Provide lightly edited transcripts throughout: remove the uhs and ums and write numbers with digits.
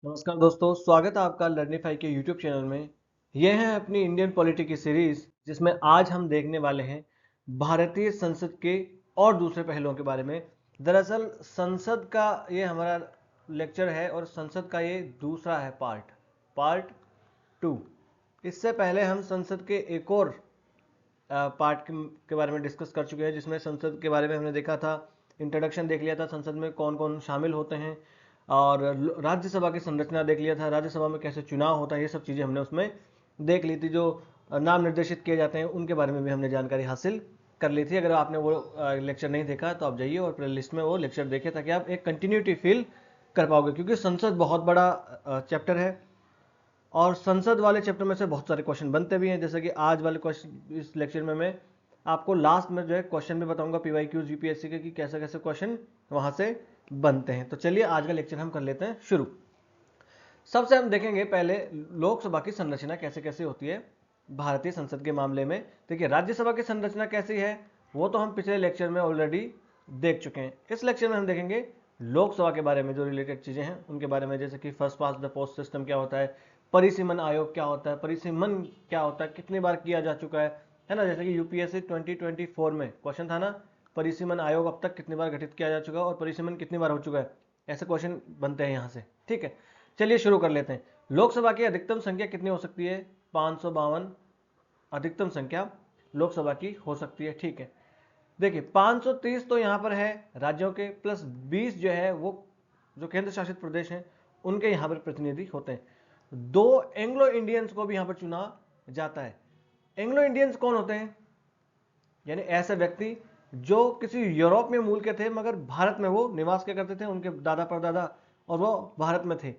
नमस्कार दोस्तों, स्वागत है आपका लर्निफाई के यूट्यूब चैनल में। यह है अपनी इंडियन पॉलिटी की सीरीज जिसमें आज हम देखने वाले हैं भारतीय संसद के और दूसरे पहलुओं के बारे में। दरअसल संसद का ये हमारा लेक्चर है और संसद का ये दूसरा है पार्ट 2। इससे पहले हम संसद के एक और पार्ट के बारे में डिस्कस कर चुके हैं जिसमें संसद के बारे में हमने देखा था, इंट्रोडक्शन देख लिया था, संसद में कौन कौन शामिल होते हैं और राज्यसभा की संरचना देख लिया था, राज्यसभा में कैसे चुनाव होता है, ये सब चीज़ें हमने उसमें देख ली थी। जो नाम निर्देशित किए जाते हैं उनके बारे में भी हमने जानकारी हासिल कर ली थी। अगर आपने वो लेक्चर नहीं देखा तो आप जाइए और प्ले लिस्ट में वो लेक्चर देखें ताकि आप एक कंटिन्यूटी फील कर पाओगे, क्योंकि संसद बहुत बड़ा चैप्टर है और संसद वाले चैप्टर में से बहुत सारे क्वेश्चन बनते भी हैं। जैसे कि आज वाले क्वेश्चन इस लेक्चर में मैं आपको लास्ट में जो है क्वेश्चन भी बताऊंगा पीवाईक्यूज यूपीएससी के कि कैसे कैसे क्वेश्चन वहां से बनते हैं। तो चलिए आज का लेक्चर हम कर लेते हैं शुरू। सबसे हम देखेंगे पहले लोकसभा की संरचना कैसे कैसे होती है भारतीय संसद के मामले में। देखिए, राज्यसभा की संरचना कैसी है वो तो हम पिछले लेक्चर में ऑलरेडी देख चुके हैं। इस लेक्चर में हम देखेंगे लोकसभा के बारे में जो रिलेटेड चीजें हैं उनके बारे में, जैसे कि first pass the post system क्या होता है, परिसीमन आयोग क्या होता है, परिसीमन क्या होता है, कितनी बार किया जा चुका है ना। जैसे कि यूपीएससी 2024 में क्वेश्चन था ना, परिसीमन आयोग अब तक कितनी बार गठित किया जा चुका है और परिसीमन कितनी बार हो चुका है, ऐसे क्वेश्चन बनते हैं यहाँ से। ठीक है, चलिए शुरू कर लेते हैं। लोकसभा की अधिकतम संख्या कितनी हो सकती है? 552 अधिकतम संख्या लोकसभा की हो सकती है। ठीक है, देखिए 530 तो यहाँ पर है राज्यों के, प्लस 20 जो है वो जो केंद्र शासित प्रदेश हैं उनके यहाँ पर प्रतिनिधि होते हैं। 2 एंग्लो इंडियंस को भी यहाँ पर चुना जाता है। एंग्लो इंडियंस कौन होते हैं? यानी ऐसे व्यक्ति जो किसी यूरोप में मूल के थे मगर भारत में वो निवास क्या करते थे, उनके दादा परदादा और वो भारत में थे,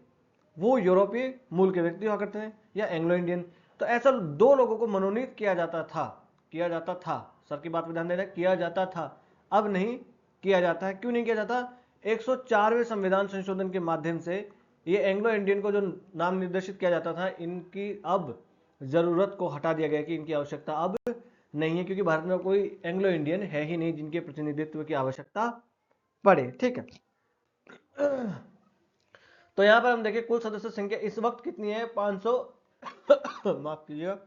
वो यूरोपीय मूल के व्यक्ति हुआ करते हैं या एंग्लो इंडियन। तो ऐसा 2 लोगों को मनोनीत किया जाता था। सर की बात पर ध्यान देना, किया जाता था, अब नहीं किया जाता है। क्यों नहीं किया जाता? 104वें संविधान संशोधन के माध्यम से ये एंग्लो इंडियन को जो नाम निर्देशित किया जाता था, इनकी अब जरूरत को हटा दिया गया कि इनकी आवश्यकता अब नहीं है, क्योंकि भारत में कोई एंग्लो इंडियन है ही नहीं जिनके प्रतिनिधित्व की आवश्यकता पड़े। ठीक है, तो यहां पर हम देखें कुल सदस्य संख्या इस वक्त कितनी है? 500 माफ कीजिएगा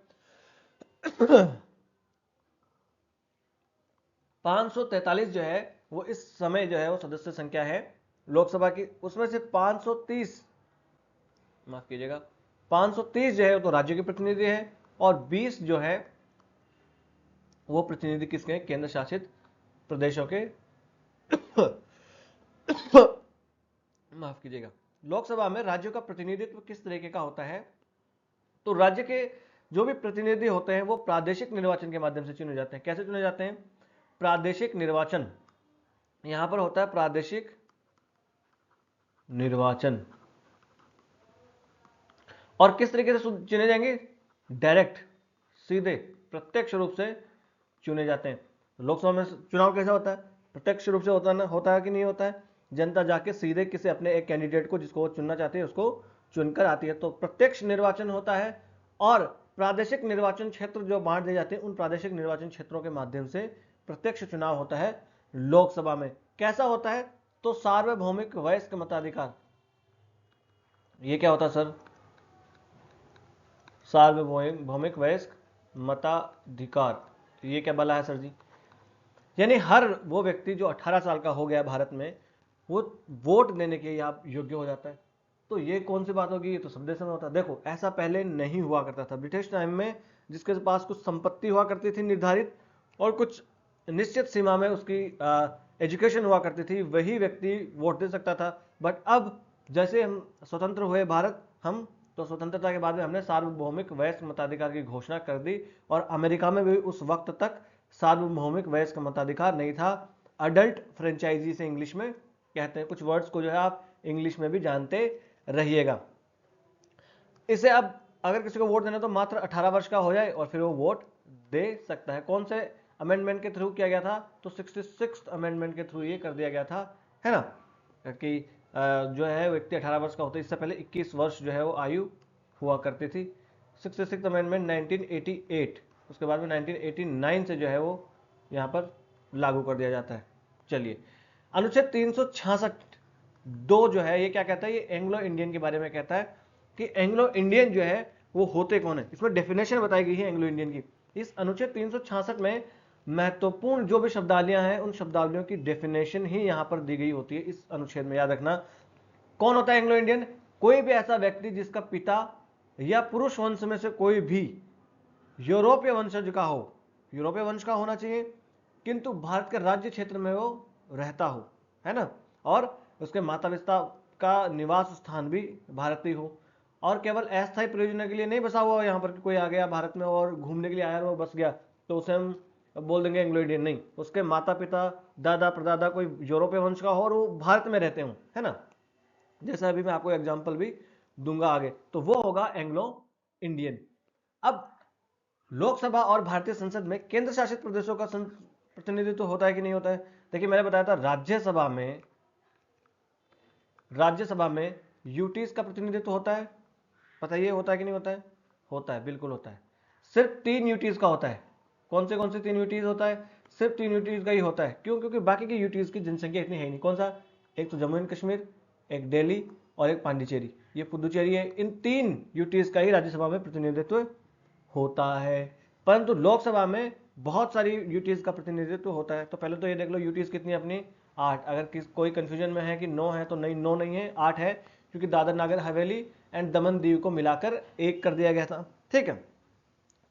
543 जो है वो इस समय जो है वो सदस्य संख्या है लोकसभा की। उसमें से 530 माफ कीजिएगा 530 जो है वो तो राज्यों के प्रतिनिधि है और 20 जो है वो प्रतिनिधि किसके? केंद्र शासित प्रदेशों के माफ कीजिएगा। लोकसभा में राज्यों का प्रतिनिधित्व किस तरीके का होता है? तो राज्य के जो भी प्रतिनिधि होते हैं वो प्रादेशिक निर्वाचन के माध्यम से चुने जाते हैं। कैसे चुने जाते हैं? प्रादेशिक निर्वाचन, यहां पर होता है प्रादेशिक निर्वाचन। और किस तरीके से चुने जाएंगे? डायरेक्ट, सीधे, प्रत्यक्ष रूप से चुने जाते हैं। लोकसभा में चुनाव कैसा होता है? प्रत्यक्ष रूप से होता है कि नहीं होता है? जनता जाके सीधे किसी अपने एक कैंडिडेट को जिसको वो चुनना चाहती है उसको चुनकर आती है, तो प्रत्यक्ष निर्वाचन होता है। और प्रादेशिक निर्वाचन क्षेत्र जो बांट दिए जाते हैं उन प्रादेशिक निर्वाचन क्षेत्रों के माध्यम से प्रत्यक्ष चुनाव होता है लोकसभा में। कैसा होता है? तो सार्वभौमिक वयस्क मताधिकार। ये क्या होता है सर? सार्वभौमिक वयस्क मताधिकार, ये क्या बला है सर जी? यानी हर वो व्यक्ति जो 18 साल का हो गया भारत में वो वोट देने के लिए आप योग्य हो जाता है। तो ये कौन सी बात होगी? ये तो सब देशों में होता है। देखो, ऐसा पहले नहीं हुआ करता था। ब्रिटिश टाइम में जिसके पास कुछ संपत्ति हुआ करती थी निर्धारित और कुछ निश्चित सीमा में उसकी एजुकेशन हुआ करती थी, वही व्यक्ति वोट दे सकता था। बट अब जैसे हम स्वतंत्र हुए भारत, हम तो स्वतंत्रता के बाद में हमने सार्वभौमिक वयस्क मताधिकार की घोषणा कर दी। और अमेरिका में भी उस वक्त तक सार्वभौमिक वयस्क मताधिकार नहीं था। अडल्ट फ्रेंचाइजी से इंग्लिश में कहते हैं। कुछ वर्ड्स को जो है आप इंग्लिश में भी जानते रहिएगा। इसे अब अगर किसी को वोट देना तो मात्र 18 वर्ष का हो जाए और फिर वो वोट दे सकता है। कौन से अमेंडमेंट के थ्रू किया गया था? तो 66th अमेंडमेंट के थ्रू ये कर दिया गया था, है ना, कि जो है व्यक्ति 18 वर्ष का होता है। इससे पहले 21 वर्ष जो है वो आयु हुआ करती थी। 66th अमेंडमेंट 1988, उसके बाद में 1989 से जो है वो यहाँ पर लागू कर दिया जाता है। चलिए, अनुच्छेद 366 दो जो है ये क्या कहता है, ये एंग्लो इंडियन के बारे में कहता है कि एंग्लो इंडियन जो है वो होते कौन है। इसमें डेफिनेशन बताई गई है एंग्लो इंडियन की। इस अनुच्छेद 366 में महत्वपूर्ण जो भी शब्दावलियां हैं उन शब्दावलियों की डेफिनेशन ही यहां पर दी गई होती है इस अनुच्छेद में। याद रखना कौन होता है एंग्लो इंडियन, कोई भी ऐसा व्यक्ति जिसका पिता या पुरुष वंश में से कोई भी यूरोपीय वंशज का हो, यूरोपीय वंश का होना चाहिए, किंतु भारत के राज्य क्षेत्र में वो रहता हो, है ना, और उसके माता पिता का निवास स्थान भी भारतीय हो, और केवल अस्थायी प्रयोजन के लिए नहीं बसा हुआ यहाँ पर कि कोई आ गया भारत में और घूमने के लिए आया और वो बस गया तो उसे हम बोल देंगे एंग्लो इंडियन। नहीं, उसके माता पिता दादा परदादा कोई यूरोपीय वंश का हो और वो भारत में रहते हो, है ना, जैसे अभी मैं आपको एग्जाम्पल भी दूंगा आगे, तो वो होगा एंग्लो इंडियन। अब लोकसभा और भारतीय संसद में केंद्र शासित प्रदेशों का प्रतिनिधित्व होता है कि नहीं होता है। देखिए मैंने बताया था राज्यसभा में यूटीज का प्रतिनिधित्व होता है, बताइए होता है कि नहीं होता है। होता है, बिल्कुल होता है। सिर्फ 3 यूटीज का होता है। कौन से 3 यूटीज होता है, सिर्फ 3 यूटीज का ही होता है। क्यों, क्योंकि बाकी की यूटीज की जनसंख्या इतनी है नहीं। कौन सा, एक तो जम्मू एंड कश्मीर, एक दिल्ली और एक पांडिचेरी, ये पुदुचेरी है। इन 3 यूटीज का ही राज्यसभा में प्रतिनिधित्व होता है। परंतु लोकसभा में बहुत सारी यूटीज का प्रतिनिधित्व होता है। तो पहले तो ये देख लो यूटीज कितनी अपनी 8। अगर कोई कंफ्यूजन में है कि 9 है तो नहीं, 9 नहीं है, 8 है, क्योंकि दादर नागर हवेली एंड दमन दीव को मिलाकर 1 कर दिया गया था। ठीक है,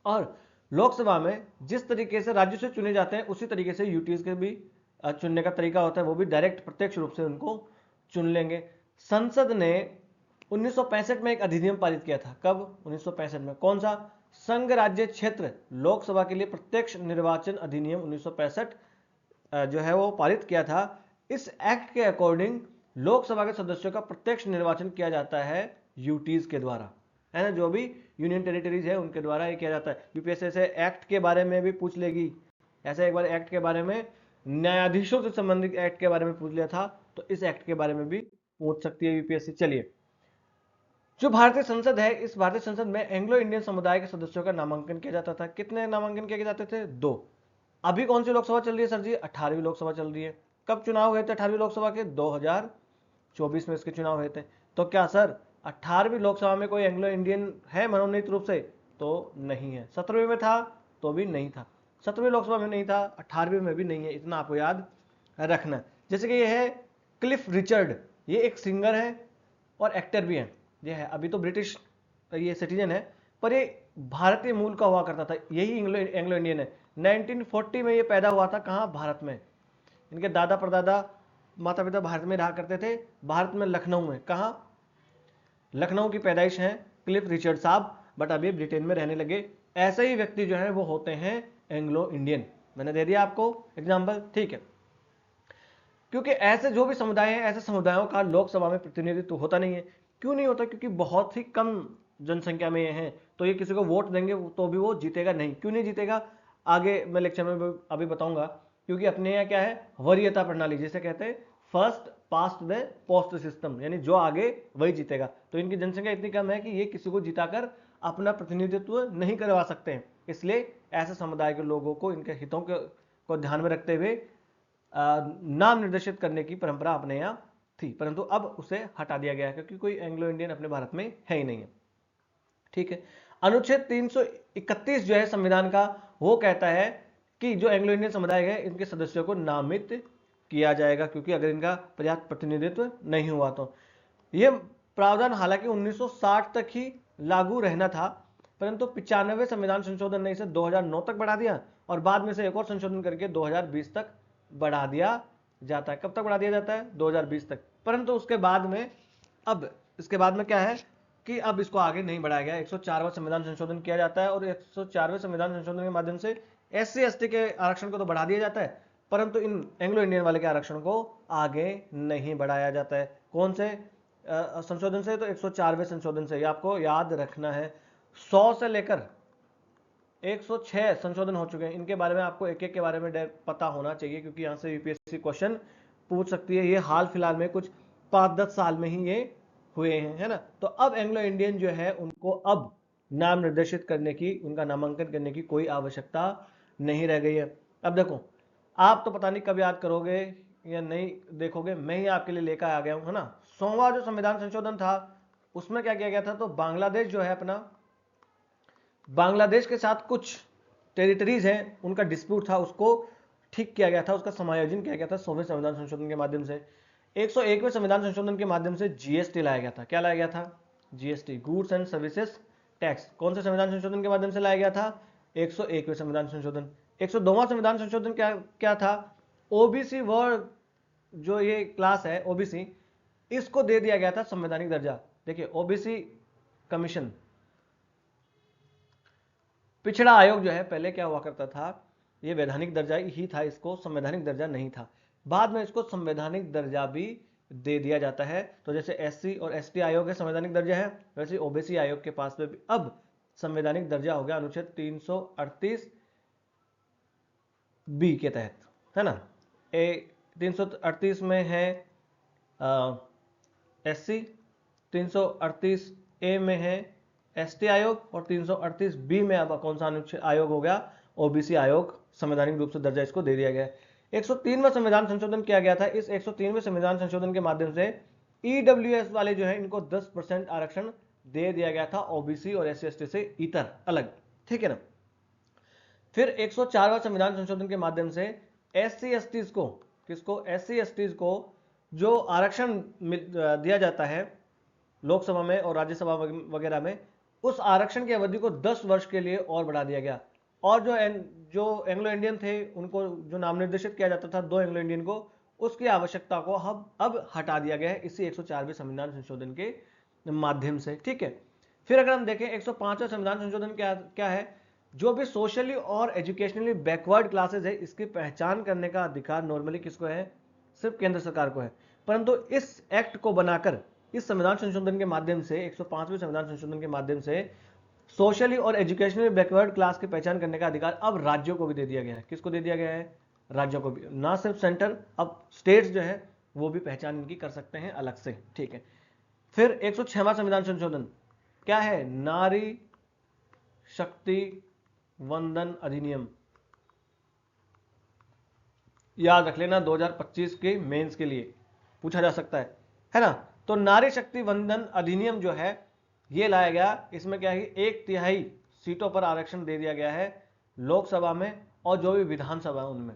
और लोकसभा में जिस तरीके से राज्यों से चुने जाते हैं उसी तरीके से यूटीज के भी चुनने का तरीका होता है, वो भी डायरेक्ट प्रत्यक्ष रूप से उनको चुन लेंगे। संसद ने 1965 में एक अधिनियम पारित किया था। कब, 1965 में। कौन सा, संघ राज्य क्षेत्र लोकसभा के लिए प्रत्यक्ष निर्वाचन अधिनियम 1965 जो है वो पारित किया था। इस एक्ट के अकॉर्डिंग लोकसभा के सदस्यों का प्रत्यक्ष निर्वाचन किया जाता है यूटीज के द्वारा, है ना, जो भी यूनियन टेरिटरीज है उनके द्वारा ये किया जाता है। यूपीएससी से एक्ट के बारे में भी पूछ लेगी, ऐसे एक बार एक्ट के बारे में, न्यायाधीशों से संबंधित एक्ट के बारे में पूछ लिया था, तो इस एक्ट के बारे में भी पूछ सकती है यूपीएससी। चलिए, जो भारतीय संसद है, इस भारतीय संसद में एंग्लो इंडियन समुदाय के सदस्यों का नामांकन किया जाता था। कितने नामांकन किए जाते थे, 2। अभी कौन सी लोकसभा चल रही है सर जी, 18वीं लोकसभा चल रही है। कब चुनाव हुए थे 18वीं लोकसभा के, 2024 में इसके चुनाव हुए थे। तो क्या सर 18वीं लोकसभा में कोई एंग्लो इंडियन है मनोनीत रूप से, तो नहीं है। 17वीं में था तो भी नहीं था, 17वीं लोकसभा में नहीं था, 18वीं में भी नहीं है, इतना आपको याद रखना। जैसे कि ये है क्लिफ रिचर्ड, ये एक सिंगर है और एक्टर भी है। ये है, अभी तो ब्रिटिश ये सिटीजन है, पर ये भारतीय मूल का हुआ करता था, यही एंग्लो इंडियन है। 1940 में ये पैदा हुआ था, कहाँ, भारत में। इनके दादा परदादा माता पिता भारत में रहा करते थे, भारत में लखनऊ में। कहाँ, लखनऊ की पैदाइश है क्लिफ रिचर्ड साहब, बट अभी ब्रिटेन में रहने लगे। ऐसे ही व्यक्ति जो है वो होते हैं एंग्लो इंडियन। मैंने दे दिया आपको एग्जाम्पल, ठीक है। क्योंकि ऐसे जो भी समुदाय हैं, ऐसे समुदायों का लोकसभा में प्रतिनिधित्व होता नहीं है। क्यों नहीं होता, क्योंकि बहुत ही कम जनसंख्या में ये हैं, तो ये किसी को वोट देंगे तो भी वो जीतेगा नहीं। क्यों नहीं जीतेगा, आगे मैं लेक्चर में अभी बताऊंगा। क्योंकि अपने यहाँ क्या है, वरीयता प्रणाली, जिसे कहते हैं first past the post system, यानी जो आगे वही जीतेगा। तो इनकी जनसंख्या इतनी कम है कि ये किसी को जिताकर अपना प्रतिनिधित्व नहीं करवा सकते हैं। इसलिए ऐसे समुदाय के लोगों को इनके हितों को ध्यान में रखते हुए नाम निर्देशित करने की परंपरा अपने यहाँ थी, परंतु अब उसे हटा दिया गया है क्योंकि कोई एंग्लो इंडियन अपने भारत में है ही नहीं है। ठीक है, अनुच्छेद 331 जो है संविधान का, वो कहता है कि जो एंग्लो इंडियन समुदाय है इनके सदस्यों को नामित किया जाएगा, क्योंकि अगर इनका पर्याप्त प्रतिनिधित्व नहीं हुआ तो। यह प्रावधान हालांकि 1960 तक ही लागू रहना था, परंतु 95वें संविधान संशोधन ने इसे 2009 तक बढ़ा दिया और बाद में से एक और संशोधन करके 2020 तक बढ़ा दिया जाता है। कब तक बढ़ा दिया जाता है, 2020 तक। परंतु उसके बाद में, अब इसके बाद में क्या है कि अब इसको आगे नहीं बढ़ाया गया। 104वां संविधान संशोधन किया जाता है और 104वें संविधान संशोधन के माध्यम से SC ST के आरक्षण को तो बढ़ा दिया जाता है, परंतु इन एंग्लो इंडियन वाले के आरक्षण को आगे नहीं बढ़ाया जाता है। कौन से संशोधन से, तो 104वें संशोधन से, ये आपको याद रखना है। 100 से लेकर 106 संशोधन हो चुके हैं। इनके बारे में आपको एक एक के बारे में पता होना चाहिए, क्योंकि यहां से यूपीएससी क्वेश्चन पूछ सकती है। ये हाल फिलहाल में कुछ 5-10 साल में ही ये हुए हैं, है ना। तो अब एंग्लो इंडियन जो है उनको अब नाम निर्देशित करने की, उनका नामांकन करने की कोई आवश्यकता नहीं रह गई है। अब देखो, आप तो पता नहीं कब याद करोगे या नहीं देखोगे, मैं ही आपके लिए लेकर आ गया हूं, है ना। 100वां जो संविधान संशोधन था उसमें क्या किया गया था, तो बांग्लादेश जो है अपना, बांग्लादेश के साथ कुछ टेरिटरीज हैं उनका डिस्प्यूट था, उसको ठीक किया गया था, उसका समायोजन किया गया था 100वें संविधान संशोधन के माध्यम से। 101वें संविधान संशोधन के माध्यम से जीएसटी लाया गया था। क्या लाया गया था? GST, goods and services tax. कौन से संविधान संशोधन के माध्यम से लाया गया था? 101वें संविधान संशोधन। 102वां संविधान संशोधन क्या क्या था? ओबीसी वर्ग, जो ये क्लास है ओबीसी, इसको दे दिया गया था संवैधानिक दर्जा। देखिए ओबीसी कमीशन, पिछड़ा आयोग जो है पहले क्या हुआ करता था, ये वैधानिक दर्जा ही था, इसको संवैधानिक दर्जा नहीं था। बाद में इसको संवैधानिक दर्जा भी दे दिया जाता है। तो जैसे एससी और एसटी आयोग है संवैधानिक दर्जा है, वैसे ओबीसी आयोग के पास में भी अब संवैधानिक दर्जा हो गया अनुच्छेद 338 बी के तहत, है ना। 338 में है एससी, 338 ए में है एसटी आयोग, और 338 बी में अब कौन सा अनुच्छेद आयोग हो गया? ओबीसी आयोग। संवैधानिक रूप से दर्जा इसको दे दिया गया। 103वां संविधान संशोधन किया गया था। इस 103वें संविधान संशोधन के माध्यम से ईडब्ल्यूएस वाले जो है इनको 10% आरक्षण दे दिया गया था, ओबीसी और एससी एसटी से इतर अलग, ठीक है ना। फिर 104वां संविधान संशोधन के माध्यम से एससी एसटीज को, किसको? एससी एसटीज को जो आरक्षण दिया जाता है लोकसभा में और राज्यसभा वगैरह में, उस आरक्षण की अवधि को 10 वर्ष के लिए और बढ़ा दिया गया। और जो एंग्लो इंडियन थे उनको जो नाम निर्देशित किया जाता था, 2 एंग्लो इंडियन को, उसकी आवश्यकता को अब हटा दिया गया है इसी 104वें संविधान संशोधन के माध्यम से, ठीक है। फिर अगर हम देखें 105वां संविधान संशोधन क्या है? जो भी सोशली और एजुकेशनली बैकवर्ड क्लासेस है, इसकी पहचान करने का अधिकार नॉर्मली किसको है? सिर्फ केंद्र सरकार को है। परंतु इस एक्ट को बनाकर, इस संविधान संशोधन के माध्यम से, 105वें संविधान संशोधन के माध्यम से सोशली और एजुकेशनली बैकवर्ड क्लास की पहचान करने का अधिकार अब राज्यों को भी दे दिया गया है। किसको दे दिया गया है? राज्यों को भी, ना सिर्फ सेंटर, अब स्टेट्स जो है वो भी पहचान इनकी कर सकते हैं अलग से, ठीक है। फिर 106वां संविधान संशोधन क्या है? नारी शक्ति वंदन अधिनियम। याद रख लेना, 2025 के मेंस के लिए पूछा जा सकता है ना। तो नारी शक्ति वंदन अधिनियम जो है ये लाया गया। इसमें क्या है? 1/3 सीटों पर आरक्षण दे दिया गया है लोकसभा में और जो भी विधानसभा उनमें।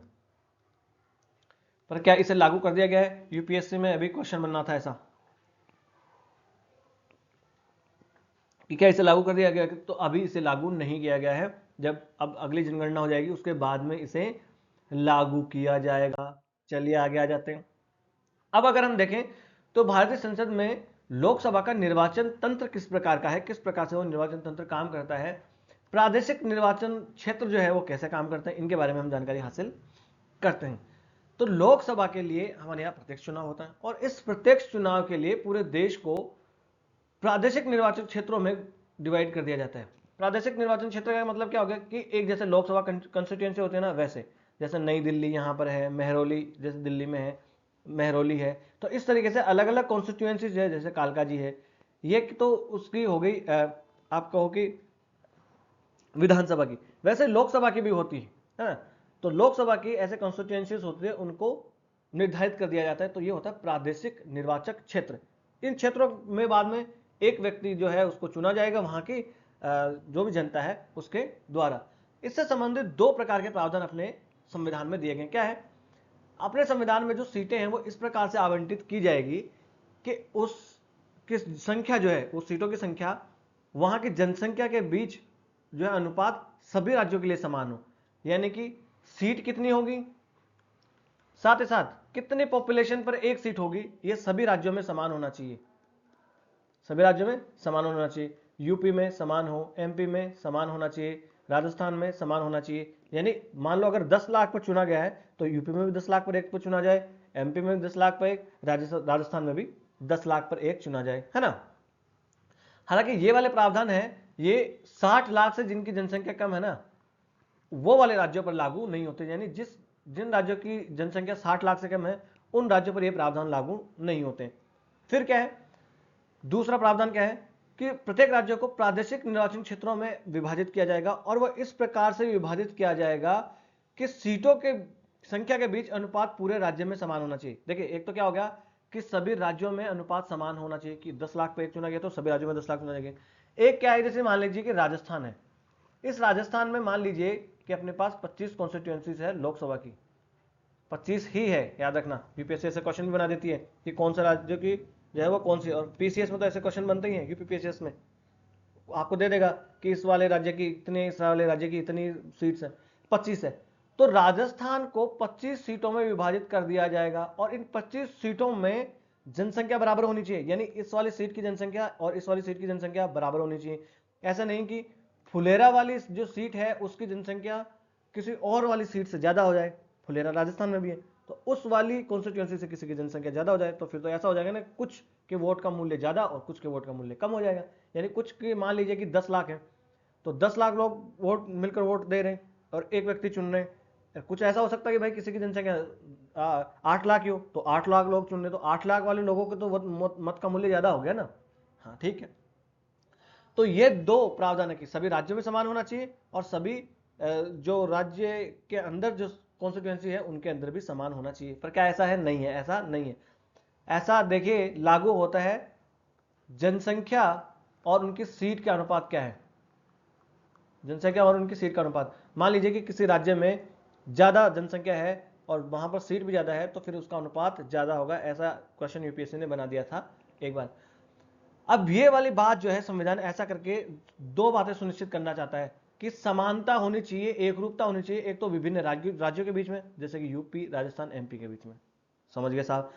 पर क्या इसे लागू कर दिया गया है? यूपीएससी में अभी क्वेश्चन बनना था ऐसा कि क्या इसे लागू कर दिया गया, तो अभी इसे लागू नहीं किया गया है। जब अब अगली जनगणना हो जाएगी उसके बाद में इसे लागू किया जाएगा। चलिए आगे आ जाते हैं। अब अगर हम देखें तो भारतीय संसद में लोकसभा का निर्वाचन तंत्र किस प्रकार का है, किस प्रकार से वो निर्वाचन तंत्र काम करता है, प्रादेशिक निर्वाचन क्षेत्र जो है वो कैसे काम करते हैं, इनके बारे में हम जानकारी हासिल करते हैं। तो लोकसभा के लिए हमारे यहाँ प्रत्यक्ष चुनाव होता है और इस प्रत्यक्ष चुनाव के लिए पूरे देश को प्रादेशिक निर्वाचन क्षेत्रों में डिवाइड कर दिया जाता है। प्रादेशिक निर्वाचन क्षेत्र का मतलब क्या हो गया कि एक जैसे लोकसभा कंस्टिट्यूएंसी होते हैं ना, वैसे जैसे नई दिल्ली यहाँ पर है, महरौली जैसे दिल्ली में है, महरौली है, तो इस तरीके से अलग अलग कॉन्स्टिट्यूएंसीज है, जैसे कालका जी है, ये तो उसकी हो गई आप कहो कि विधानसभा की। वैसे लोकसभा की भी होती है ना। तो लोकसभा की ऐसे कॉन्स्टिट्यूएंसीज होती है, उनको निर्धारित कर दिया जाता है। तो ये होता है प्रादेशिक निर्वाचक क्षेत्र। इन क्षेत्रों में बाद में एक व्यक्ति जो है उसको चुना जाएगा, वहां की जो भी जनता है उसके द्वारा। इससे संबंधित 2 प्रकार के प्रावधान अपने संविधान में दिए गए। क्या है? अपने संविधान में जो सीटें हैं वो इस प्रकार से आवंटित की जाएगी कि उस किस संख्या जो है, उस सीटों की संख्या वहां की जनसंख्या के बीच जो है अनुपात सभी राज्यों के लिए समान हो। यानी कि सीट कितनी होगी, साथ ही साथ कितने पॉपुलेशन पर एक सीट होगी, ये सभी राज्यों में समान होना चाहिए। सभी राज्यों में समान होना चाहिए। यूपी में समान हो, एमपी में समान होना चाहिए, राजस्थान में समान होना चाहिए। यानी मान लो अगर 10 लाख पर चुना गया है तो यूपी में भी 10 लाख पर एक पर चुना जाए, एमपी में भी 10 लाख पर एक, राजस्थान में भी 10 लाख पर एक चुना जाए, है ना। हालांकि ये वाले प्रावधान है ये 60 लाख से जिनकी जनसंख्या कम है ना, वो वाले राज्यों पर लागू नहीं होते। यानी जिन राज्यों की जनसंख्या 60 लाख से कम है उन राज्यों पर ये प्रावधान लागू नहीं होते। फिर क्या है? दूसरा प्रावधान क्या है कि प्रत्येक राज्य को प्रादेशिक निर्वाचन क्षेत्रों में विभाजित किया जाएगा और वह इस प्रकार से विभाजित किया जाएगा कि सीटों के संख्या के बीच अनुपात पूरे राज्य में समान होना चाहिए। देखिए एक तो क्या हो गया कि सभी राज्यों में अनुपात समान होना चाहिए, कि 10 लाख पे एक चुना गया तो सभी राज्यों में 10 लाख चुना जाएगा। एक क्या है, जैसे मान लीजिए कि राजस्थान है, इस राजस्थान में मान लीजिए कि अपने पास 25 कॉन्स्टिट्यूएंसीज है लोकसभा की, 25 ही है, याद रखना। यूपीएससी ऐसे क्वेश्चन भी बना देती है कि कौन सा राज्य की जो है वो कौन सी, और पीसीएस में तो ऐसे क्वेश्चन बनते ही हैं, यूपीपीसीएस में आपको दे देगा कि इस वाले राज्य की इतने, इस वाले राज्य की इतनी सीट्स है, 25 है। तो राजस्थान को 25 सीटों में विभाजित कर दिया जाएगा और इन 25 सीटों में जनसंख्या बराबर होनी चाहिए, यानी इस वाली सीट की जनसंख्या और इस वाली सीट की जनसंख्या बराबर होनी चाहिए। ऐसा नहीं कि फुलेरा वाली जो सीट है उसकी जनसंख्या किसी और वाली सीट से ज्यादा हो जाए, फुलेरा राजस्थान में भी है, तो उस वाली कॉन्स्टिट्यूएंसी से किसी की जनसंख्या ज्यादा हो जाए तो फिर तो ऐसा हो जाएगा ना, कुछ के वोट का मूल्य ज्यादा और कुछ के वोट का मूल्य कम हो जाएगा। यानी कुछ के मान लीजिए कि 10 लाख है तो 10 लाख लोग वोट मिलकर वोट दे रहे हैं और एक व्यक्ति चुन रहे हैं। कुछ ऐसा हो सकता है कि भाई किसी की जनसंख्या 8 लाख ही हो तो 8 लाख लोग चुन रहे, तो 8 लाख वाले लोगों के तो मत का मूल्य ज्यादा हो गया ना। हाँ ठीक है, तो ये दो प्रावधान है कि सभी राज्यों में समान होना चाहिए और सभी जो राज्य के अंदर जो कॉन्स्टिट्यूएंसी है उनके अंदर भी समान होना चाहिए। पर क्या ऐसा है? नहीं है, ऐसा नहीं है। ऐसा देखिए लागू होता है जनसंख्या और उनकी सीट के अनुपात क्या है, जनसंख्या और उनकी सीट का अनुपात। मान लीजिए कि किसी राज्य में ज्यादा जनसंख्या है और वहां पर सीट भी ज्यादा है तो फिर उसका अनुपात ज्यादा होगा, ऐसा क्वेश्चन यूपीएससी ने बना दिया था एक बार। अब ये वाली बात जो है संविधान ऐसा करके दो बातें सुनिश्चित करना चाहता है कि समानता होनी चाहिए, एक रूपता होनी चाहिए। एक तो विभिन्न राज्यों के बीच में, जैसे कि यूपी, राजस्थान, एमपी के बीच में, समझ गए साहब।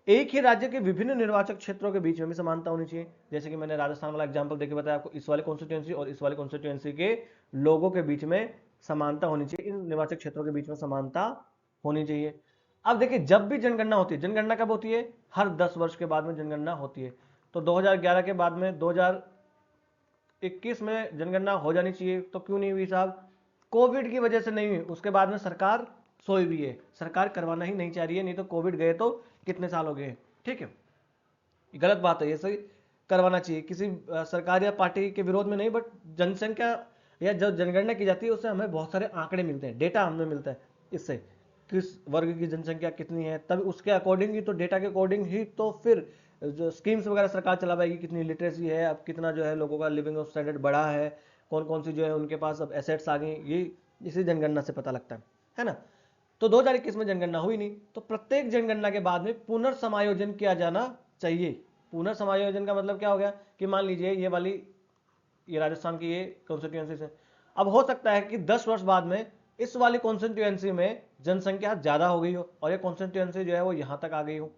एक ही राज्य के विभिन्न निर्वाचक क्षेत्रों के बीच में भी समानता होनी चाहिए, जैसे कि मैंने राजस्थान वाला एग्जांपल देके बताया आपको, इस वाले कॉन्स्टिट्यूएंसी और इस वाले कॉन्स्टिट्यूएंसी के लोगों के बीच में समानता होनी चाहिए, इन निर्वाचक क्षेत्रों के बीच में समानता होनी चाहिए। अब देखिए जब भी जनगणना होती है, जनगणना कब होती है? हर 10 वर्ष के बाद में जनगणना होती है। तो 2011 के बाद में 2021 में जनगणना हो जानी चाहिए, तो क्यों नहीं हुई साहब? कोविड की वजह से नहीं हुई, उसके बाद में सरकार सोई हुई है, सरकार करवाना ही नहीं चाह रही है, नहीं तो कोविड गए तो कितने साल हो गए। ठीक है, गलत बात है, ये सही करवाना चाहिए, किसी सरकार या पार्टी के विरोध में नहीं, बट जनसंख्या या जो जनगणना की जाती है उससे हमें बहुत सारे आंकड़े मिलते हैं, डेटा हमें मिलता है, इससे किस वर्ग की जनसंख्या कितनी है, तब उसके अकॉर्डिंग ही तो, डेटा के अकॉर्डिंग ही तो फिर जो स्कीम्स वगैरह सरकार चला पाएगी, कितनी लिटरेसी है, अब कितना जो है लोगों का लिविंग स्टैंडर्ड बढ़ा है, कौन कौन सी जो है उनके पास अब एसेट्स आ गई, ये इसी जनगणना से पता लगता है ना। तो 2021 में जनगणना हुई नहीं, तो प्रत्येक जनगणना के बाद में पुनर्समायोजन किया जाना चाहिए। पुनर्समायोजन का मतलब क्या हो गया कि मान लीजिए ये राजस्थान की ये कॉन्स्टिट्यूएंसी है, अब हो सकता है कि 10 वर्ष बाद में इस वाली कॉन्स्टिट्यूएंसी में जनसंख्या ज्यादा हो गई हो और ये कॉन्स्टिट्यूएंसी जो है वो यहां तक आ गई हो।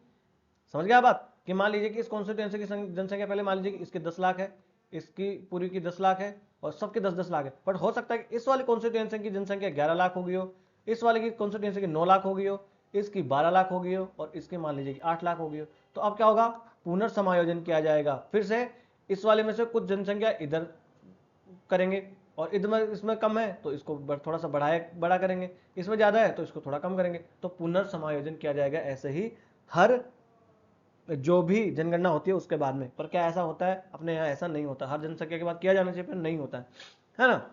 समझ गया बात? कि मान लीजिए कि इस कॉन्स्टिट्यूएंसी की जनसंख्या पहले मान लीजिए कि इसके 10 लाख है, इसकी पूरी की 10 लाख है और सबके 10-10 लाख है, बट हो सकता है कि इस वाली कॉन्स्टिट्यूएंसी की जनसंख्या 11 लाख हो गई हो, इस वाले की कॉन्स्टिट्यूएंसी की 9 लाख हो गई हो, इसकी 12 लाख हो गई हो और इसकी मान लीजिए कि 8 लाख हो गई हो। तो अब क्या होगा? पुनर्समायोजन किया जाएगा, फिर से इस वाले में से कुछ जनसंख्या इधर करेंगे और इधर इसमें कम है तो इसको थोड़ा सा बड़ा करेंगे, इसमें ज्यादा है तो इसको थोड़ा कम करेंगे, तो पुनर्समायोजन किया जाएगा। ऐसे ही हर जो भी जनगणना होती है उसके बाद में। पर क्या ऐसा होता है? अपने यहाँ ऐसा नहीं होता, हर जनसंख्या के बाद किया जाना चाहिए पर नहीं होता है ना।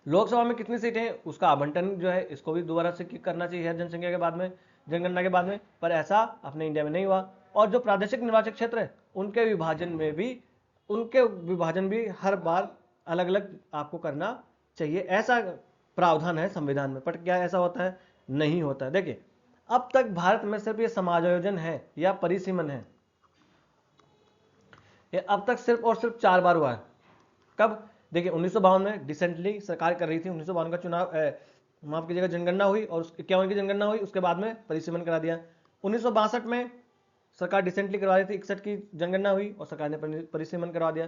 लोकसभा में कितनी सीटें हैं उसका आवंटन जो है इसको भी दोबारा से करना चाहिए हर जनसंख्या के बाद में, जनगणना के बाद में, पर ऐसा अपने इंडिया में नहीं हुआ। और जो प्रादेशिक निर्वाचक क्षेत्र है उनके विभाजन भी हर बार अलग अलग आपको करना चाहिए, ऐसा प्रावधान है संविधान में। पर क्या ऐसा होता है? नहीं होता है। देखिए अब तक भारत में सिर्फ ये समायोजन है या परिसीमन है, ये अब तक सिर्फ और सिर्फ 4 बार हुआ है। कब? देखिए 1952 में डिसेंटली सरकार कर रही थी, 1952 का चुनाव माफ कीजिएगा जनगणना हुई और 51 की जनगणना हुई, उसके बाद में परिसीमन करा दिया। 1962 में सरकार डिसेंटली करवा रही थी, 61 की जनगणना हुई और सरकार ने परिसीमन करवा दिया।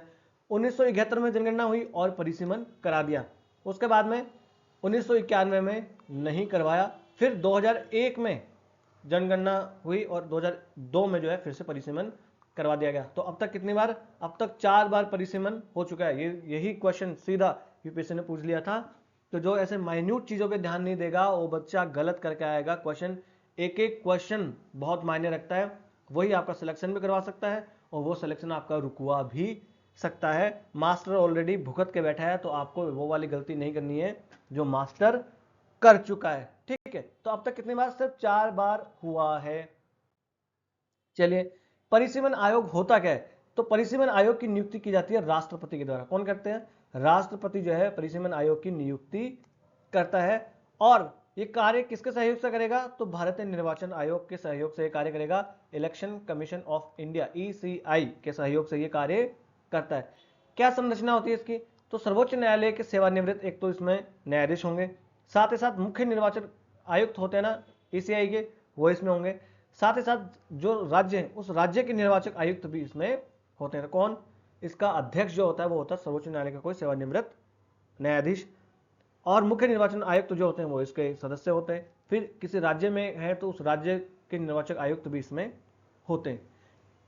1971 में जनगणना हुई और परिसीमन करा दिया, उसके बाद में 1991 में नहीं करवाया, फिर 2001 में जनगणना हुई और 2002 में जो है फिर से परिसीमन करवा दिया गया। तो अब तक कितनी बार? अब तक 4 बार परिसीमन हो चुका है। यही क्वेश्चन सीधा यूपीएससी ने पूछ लिया था। तो जो ऐसे माइन्यूट चीजों पे ध्यान नहीं देगा वो बच्चा गलत करके आएगा क्वेश्चन। एक एक क्वेश्चन बहुत मायने रखता है, वही आपका सिलेक्शन भी करवा सकता है और वो सिलेक्शन आपका रुकवा भी सकता है। मास्टर ऑलरेडी भुगत के बैठा है तो आपको वो वाली गलती नहीं करनी है जो मास्टर कर चुका है। ठीक। ठीक है, तो अब तक कितनी बार? सिर्फ 4 बार हुआ है। चलिए, परिसीमन आयोग होता क्या है? तो परिसीमन आयोग की नियुक्ति की जाती है राष्ट्रपति के द्वारा। कौन करते हैं? राष्ट्रपति जो है परिसीमन आयोग की नियुक्ति करता है। और ये कार्य किसके सहयोग से करेगा? तो भारतीय निर्वाचन आयोग के सहयोग से ये कार्य करेगा। Election commission of India ECI के सहयोग से ये कार्य करता है। क्या संरचना होती है इसकी? तो सर्वोच्च न्यायालय के सेवानिवृत्त एक तो इसमें न्यायाधीश होंगे, साथ ही साथ मुख्य निर्वाचन आयुक्त होते हैं ना ECI के, वो इसमें होंगे। साथ ही साथ जो राज्य है उस राज्य के निर्वाचक आयुक्त भी इसमें होते हैं। कौन? इसका अध्यक्ष जो होता है वो होता है सर्वोच्च न्यायालय का कोई सेवानिवृत्त न्यायाधीश, और मुख्य निर्वाचन आयुक्त जो होते हैं वो इसके सदस्य होते हैं। फिर किसी राज्य में है तो उस राज्य के निर्वाचक आयुक्त भी इसमें होते हैं।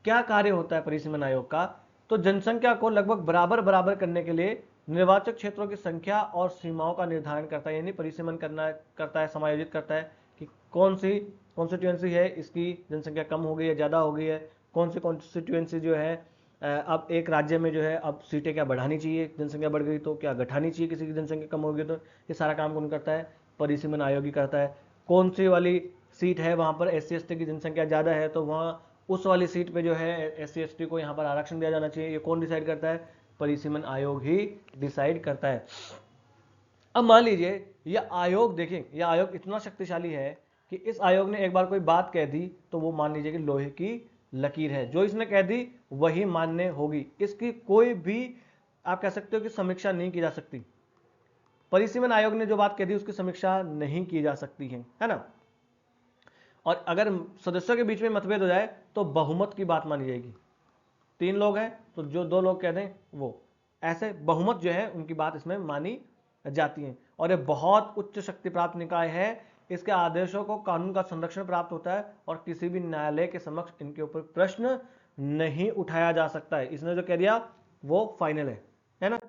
क्या कार्य होता है परिसीमन आयोग का? तो जनसंख्या को लगभग बराबर बराबर करने के लिए निर्वाचक क्षेत्रों की संख्या और सीमाओं का निर्धारण करता है, यानी परिसीमन करता है, समायोजित करता है कि कौन सी कॉन्स्टिट्यूएंसी है इसकी जनसंख्या कम हो गई है, ज़्यादा हो गई है, कौन सी कॉन्स्टिट्यूएंसी जो है अब एक राज्य में जो है अब सीटें क्या बढ़ानी चाहिए, जनसंख्या बढ़ गई तो क्या घटानी चाहिए, किसी की जनसंख्या कम हो गई तो। ये सारा काम कौन करता है? परिसीमन आयोग ही करता है। कौन सी वाली सीट है वहाँ पर SC ST की जनसंख्या ज़्यादा है तो वहाँ उस वाली सीट पे जो है SC ST को यहाँ पर आरक्षण दिया जाना चाहिए। ये कौन डिसाइड करता है? परिसीमन आयोग ही डिसाइड करता है। अब मान लीजिए यह आयोग, देखें यह आयोग इतना शक्तिशाली है कि इस आयोग ने एक बार कोई बात कह दी तो वो मान लीजिए कि लोहे की लकीर है, जो इसने कह दी वही मान्य होगी, इसकी कोई भी आप कह सकते हो कि समीक्षा नहीं की जा सकती। परिसीमन आयोग ने जो बात कह दी उसकी समीक्षा नहीं की जा सकती है ना। और अगर सदस्यों के बीच में मतभेद हो जाए तो बहुमत की बात मानी जाएगी। 3 लोग हैं तो जो 2 लोग कह दें वो, ऐसे बहुमत जो है उनकी बात इसमें मानी जाती है। और ये बहुत उच्च शक्ति प्राप्त निकाय है, इसके आदेशों को कानून का संरक्षण प्राप्त होता है और किसी भी न्यायालय के समक्ष इनके ऊपर प्रश्न नहीं उठाया जा सकता है। इसने जो कह दिया वो फाइनल है ना।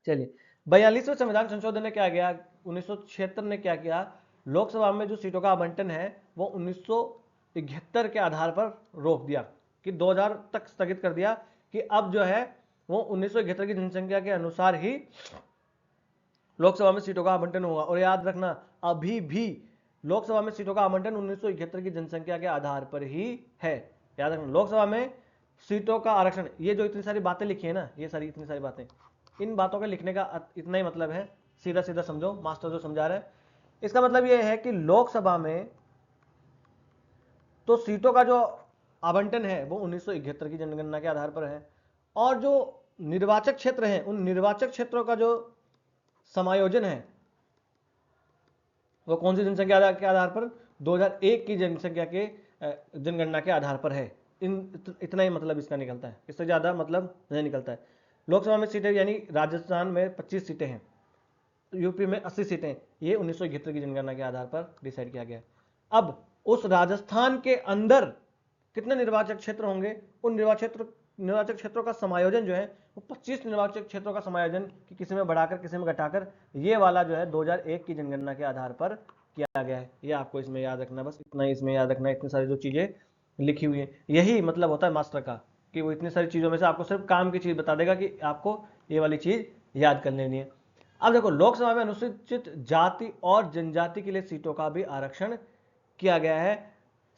चलिए, 42वें संविधान संशोधन ने क्या किया? 1976 ने क्या किया? लोकसभा में जो सीटों का आवंटन है वो 1971 के आधार पर रोक दिया कि 2000 तक स्थगित कर दिया कि अब जो है वो 1971 की जनसंख्या के अनुसार ही लोकसभा में सीटों का आवंटन होगा। और याद रखना, अभी भी लोकसभा में सीटों का आवंटन 1971 की जनसंख्या के आधार पर ही है। याद रखना, लोकसभा में सीटों का आरक्षण, ये जो इतनी सारी बातें लिखी है ना, ये सारी इतनी सारी बातें, इन बातों का लिखने का इतना ही मतलब है, सीधा सीधा समझो, मास्टर जो समझा रहा है इसका मतलब यह है कि लोकसभा में तो सीटों का जो आवंटन है वो 1971 की जनगणना के आधार पर है, और जो निर्वाचक क्षेत्र हैं उन निर्वाचक क्षेत्रों का जो समायोजन है वो कौन सी जनसंख्या के आधार पर? 2001 की जनसंख्या के जनगणना के आधार पर है। इतना ही मतलब इसका निकलता है, इससे ज्यादा मतलब नहीं निकलता है। लोकसभा में सीटें यानी राजस्थान में 25 सीटें हैं, यूपी में 80 सीटें, ये 1971 की जनगणना के आधार पर डिसाइड किया गया है। अब उस राजस्थान के अंदर कितने निर्वाचक क्षेत्र होंगे? उन निर्वाचक क्षेत्रों का समायोजन जो है वो 25 निर्वाचक क्षेत्रों का समायोजन कि किसी में बढ़ाकर किसी में घटाकर, ये वाला जो है 2001 की जनगणना के आधार पर किया गया है। ये आपको इसमें याद रखना, बस इतना ही इसमें याद रखना है। इतनी सारी जो चीजें लिखी हुई है, यही मतलब होता है मास्टर का कि वो इतनी सारी चीजों में से आपको सिर्फ काम की चीज बता देगा कि आपको ये वाली चीज याद कर लेनी है। अब देखो, लोकसभा में अनुसूचित जाति और जनजाति के लिए सीटों का भी आरक्षण किया गया है।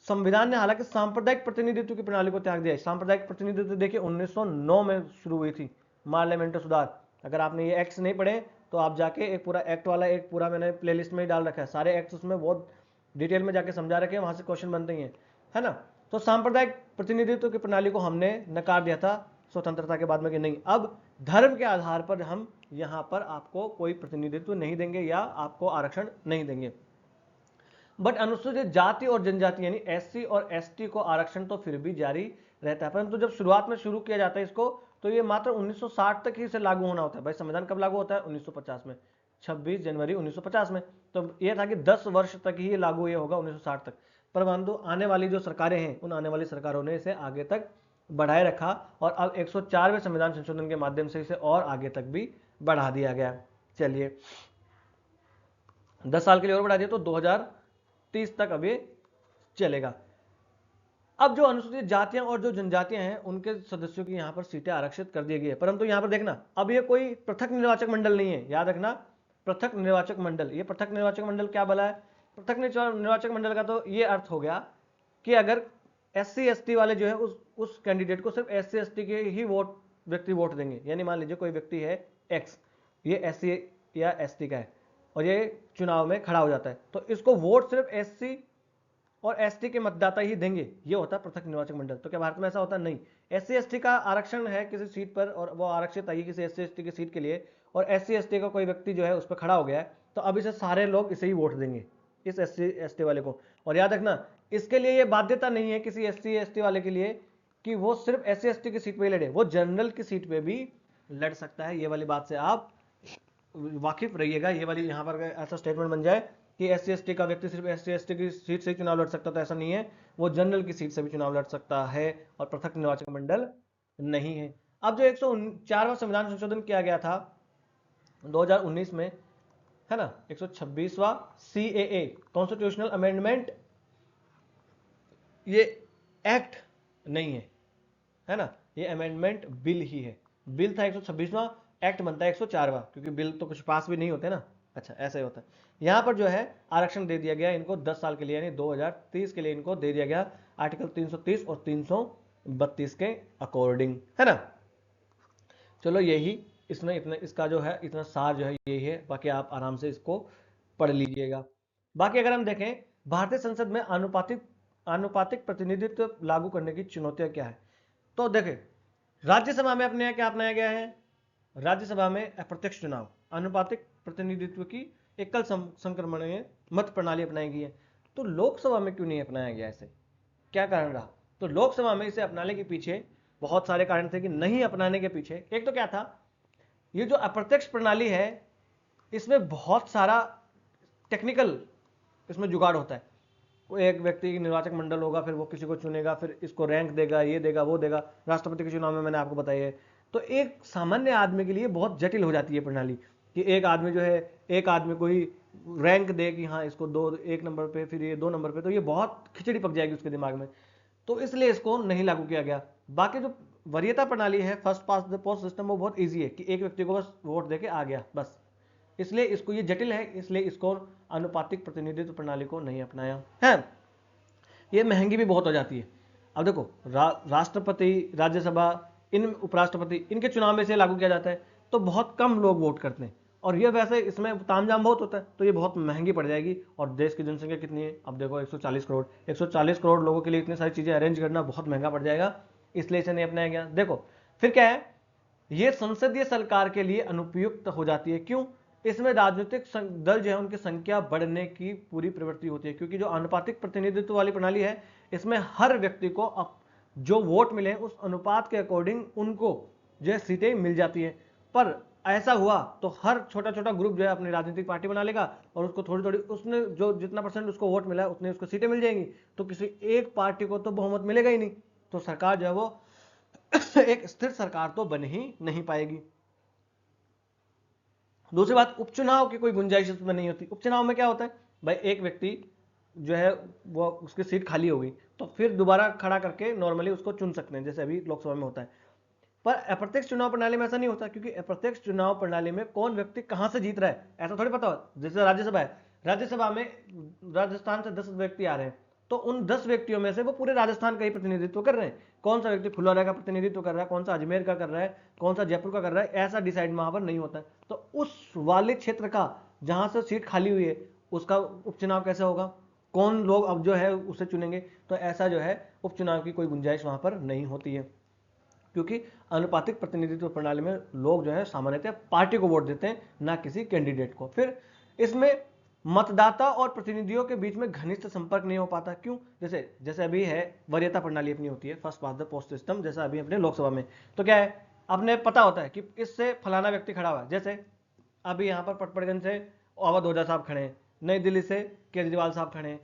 संविधान ने हालांकि सांप्रदायिक प्रतिनिधित्व की प्रणाली को त्याग दिया है। सांप्रदायिक प्रतिनिधित्व देखिए 1909 में शुरू हुई थी, पार्लियामेंट सुधार। अगर आपने ये एक्ट नहीं पढ़े तो आप जाके एक पूरा एक्ट वाला एक पूरा मैंने प्लेलिस्ट में ही डाल रखा है, सारे एक्ट उसमें बहुत डिटेल में जाके समझा रखे हैं, वहां से क्वेश्चन बनते ही हैं, है ना। तो सांप्रदायिक प्रतिनिधित्व की प्रणाली को हमने नकार दिया था स्वतंत्रता के बाद में कि नहीं, अब धर्म के आधार पर हम यहां पर आपको कोई प्रतिनिधित्व नहीं देंगे या आपको आरक्षण नहीं देंगे। बट अनुसूचित जाति और जनजाति यानी SC और ST को आरक्षण तो फिर भी जारी रहता है, परंतु जब शुरुआत में शुरू किया जाता है इसको तो ये मात्र 1960 तक ही इसे लागू होना होता है। भाई संविधान कब लागू होता है? 1950 में, 26 जनवरी 1950 में। तो ये था कि 10 वर्ष तक ही ये लागू ये होगा 1960 तक, परंतु आने वाली जो सरकारें हैं उन आने वाली सरकारों ने इसे आगे तक बढ़ाए रखा और अब 104वें संविधान संशोधन के माध्यम से इसे और आगे तक भी बढ़ा दिया गया। चलिए, 10 साल के लिए और बढ़ा दिया तो 2030 तक अब ये चलेगा। अब जो अनुसूचित जातियां और जो जनजातियां हैं उनके सदस्यों की यहां पर सीटें आरक्षित कर दी गई है, परंतु यहां पर देखना अब ये कोई पृथक निर्वाचक मंडल नहीं है। याद रखना, पृथक निर्वाचक मंडल। ये पृथक निर्वाचक मंडल क्या भला है? पृथक निर्वाचक मंडल का तो ये अर्थ हो गया कि अगर SC ST वाले जो है उस कैंडिडेट को सिर्फ SC ST के ही व्यक्ति वोट देंगे। यानी मान लीजिए कोई व्यक्ति है X, ये SC या ST का है और ये चुनाव में खड़ा हो जाता है, तो इसको वोट सिर्फ SC और ST के मतदाता ही देंगे। ये होता है पृथक निर्वाचक मंडल। तो क्या भारत में ऐसा होता? नहीं। SC ST का आरक्षण है किसी सीट पर और वो आरक्षित आई किसी SC ST की सीट के लिए, और SC ST का कोई व्यक्ति जो है उस पर खड़ा हो गया है, तो अब इसे सारे लोग इसे ही वोट देंगे, इस SC ST वाले को। और याद रखना, इसके लिए ये बाध्यता नहीं है किसी SC ST वाले के लिए कि वो सिर्फ SC ST की सीट पे लड़े, वो जनरल की सीट पे भी लड़ सकता है। ये वाली बात से आप वाकिफ रहिएगा। ये वाली यहाँ पर ऐसा स्टेटमेंट बन जाए कि SC ST का व्यक्ति सिर्फ SC ST की सीट से चुनाव लड़ सकता, तो ऐसा नहीं है, वो जनरल की सीट से भी चुनाव लड़ सकता है और पृथक निर्वाचक मंडल नहीं है। अब जो 104वां संविधान संशोधन किया गया था 2019 में, है ना, 126वां CAA कॉन्स्टिट्यूशनल अमेंडमेंट, ये एक्ट नहीं है ना, ये अमेंडमेंट बिल ही है। बिल था 126वां, एक्ट बनता है 104वां, क्योंकि बिल तो कुछ पास भी नहीं होते ना। अच्छा, ऐसा ही होता है। यहां पर जो है आरक्षण दे दिया गया इनको 10 साल के लिए, यानी 2030 के लिए इनको दे दिया गया आर्टिकल 330 और 332 के अकॉर्डिंग, है ना। चलो, यही इसमें इतना, इसका जो है इतना सार जो है यही है। बाकी आप आराम से इसको पढ़ लीजिएगा। बाकी अगर हम देखें भारतीय संसद में आनुपातिक प्रतिनिधित्व लागू करने की चुनौतियां क्या है, तो देखें राज्यसभा में अपने यहाँ क्या अपनाया गया है? राज्यसभा में अप्रत्यक्ष चुनाव, अनुपातिक प्रतिनिधित्व की एकल संक्रमणीय मत प्रणाली अपनाई गई है। तो लोकसभा में क्यों नहीं अपनाया गया इसे? क्या कारण रहा? तो लोकसभा में इसे अपनाने के पीछे बहुत सारे कारण थे कि नहीं अपनाने के पीछे एक तो क्या था, ये जो अप्रत्यक्ष प्रणाली है इसमें बहुत सारा टेक्निकल इसमें जुगाड़ होता है। वो एक व्यक्ति की निर्वाचक मंडल होगा, फिर वो किसी को चुनेगा, फिर इसको रैंक देगा, ये देगा, वो देगा। राष्ट्रपति के चुनाव में मैंने आपको बताया है। तो एक सामान्य आदमी के लिए बहुत जटिल हो जाती है प्रणाली कि एक आदमी जो है, एक आदमी को ही रैंक दे कि हाँ इसको 1 नंबर पे, फिर ये 2 नंबर पे, तो ये बहुत खिचड़ी पक जाएगी उसके दिमाग में। तो इसलिए इसको नहीं लागू किया गया। बाकी जो वरीयता प्रणाली है, first pass the post system, वो बहुत ईजी है कि एक व्यक्ति को बस वोट देके आ गया बस। इसलिए इसको, ये जटिल है, इसलिए इसको अनुपातिक प्रतिनिधित्व प्रणाली को नहीं अपनाया है। ये महंगी भी बहुत हो जाती है। अब देखो राष्ट्रपति, राज्यसभा, इन उपराष्ट्रपति, इनके चुनाव में से लागू किया जाता है तो बहुत कम लोग वोट करते हैं, और ये वैसे इसमें तामझाम बहुत होता है, तो ये बहुत महंगी पड़ जाएगी। और देश की जनसंख्या कितनी है? अब देखो 140 करोड़, 140 करोड़ लोगों के लिए इतनी सारी चीजें अरेंज करना बहुत महंगा पड़ जाएगा, इसलिए इसे नहीं अपनाया गया। देखो फिर क्या है, ये संसदीय सरकार के लिए अनुपयुक्त हो जाती है। क्यों? इसमें राजनीतिक दल जो है उनकी संख्या बढ़ने की पूरी प्रवृत्ति होती है, क्योंकि जो अनुपातिक प्रतिनिधित्व वाली प्रणाली है इसमें हर व्यक्ति को जो वोट मिले उस अनुपात के अकॉर्डिंग उनको जो है सीटें मिल जाती है। पर ऐसा हुआ तो हर छोटा छोटा ग्रुप जो है अपनी राजनीतिक पार्टी बना लेगा और उसको थोड़ी थोड़ी, उसने जो जितना परसेंट उसको वोट मिला है उतनी उसको सीटें मिल जाएंगी, तो किसी एक पार्टी को तो बहुमत मिलेगा ही नहीं, तो सरकार जो है वो एक स्थिर सरकार तो बन ही नहीं पाएगी। दूसरी बात, उपचुनाव की कोई गुंजाइश इसमें नहीं होती। उपचुनाव में क्या होता है भाई, एक व्यक्ति जो है वो, उसकी सीट खाली हो गई तो फिर दोबारा खड़ा करके नॉर्मली उसको चुन सकते हैं, जैसे अभी लोकसभा में होता है। पर अप्रत्यक्ष चुनाव प्रणाली में ऐसा नहीं होता, क्योंकि अप्रत्यक्ष चुनाव प्रणाली में कौन व्यक्ति कहां से जीत रहा है ऐसा थोड़ी पता हो। जैसे राज्यसभा है, राज्यसभा में राजस्थान से 10 व्यक्ति आ रहे हैं, तो उन 10 व्यक्तियों में से वो पूरे राजस्थान का ही प्रतिनिधित्व कर रहे हैं। कौन सा व्यक्ति फुलवारा का प्रतिनिधित्व कर रहा है, कौन सा अजमेर का कर रहा है, कौन सा जयपुर का कर रहा है, ऐसा डिसाइड वहां पर नहीं होता है। तो उस वाले क्षेत्र का जहां से सीट खाली हुई है उसका उपचुनाव कैसे होगा, कौन लोग अब जो है उसे चुनेंगे, तो ऐसा जो है उपचुनाव की कोई गुंजाइश वहां पर नहीं होती है, क्योंकि अनुपातिक प्रतिनिधित्व प्रणाली में लोग जो है सामान्यतः पार्टी को वोट देते हैं, ना किसी कैंडिडेट को। फिर इसमें मतदाता और प्रतिनिधियों के बीच में घनिष्ठ संपर्क नहीं हो पाता। क्यों? जैसे अभी है वरीयता प्रणाली अपनी होती है, first pass the post system, जैसा अभी अपने लोकसभा में, तो क्या है, अपने पता होता है कि इससे फलाना व्यक्ति खड़ा हुआ है। जैसे अभी यहाँ पर पटपड़गंज से अवध ओझा साहब खड़े हैं, नई दिल्ली से केजरीवाल साहब खड़े हैं,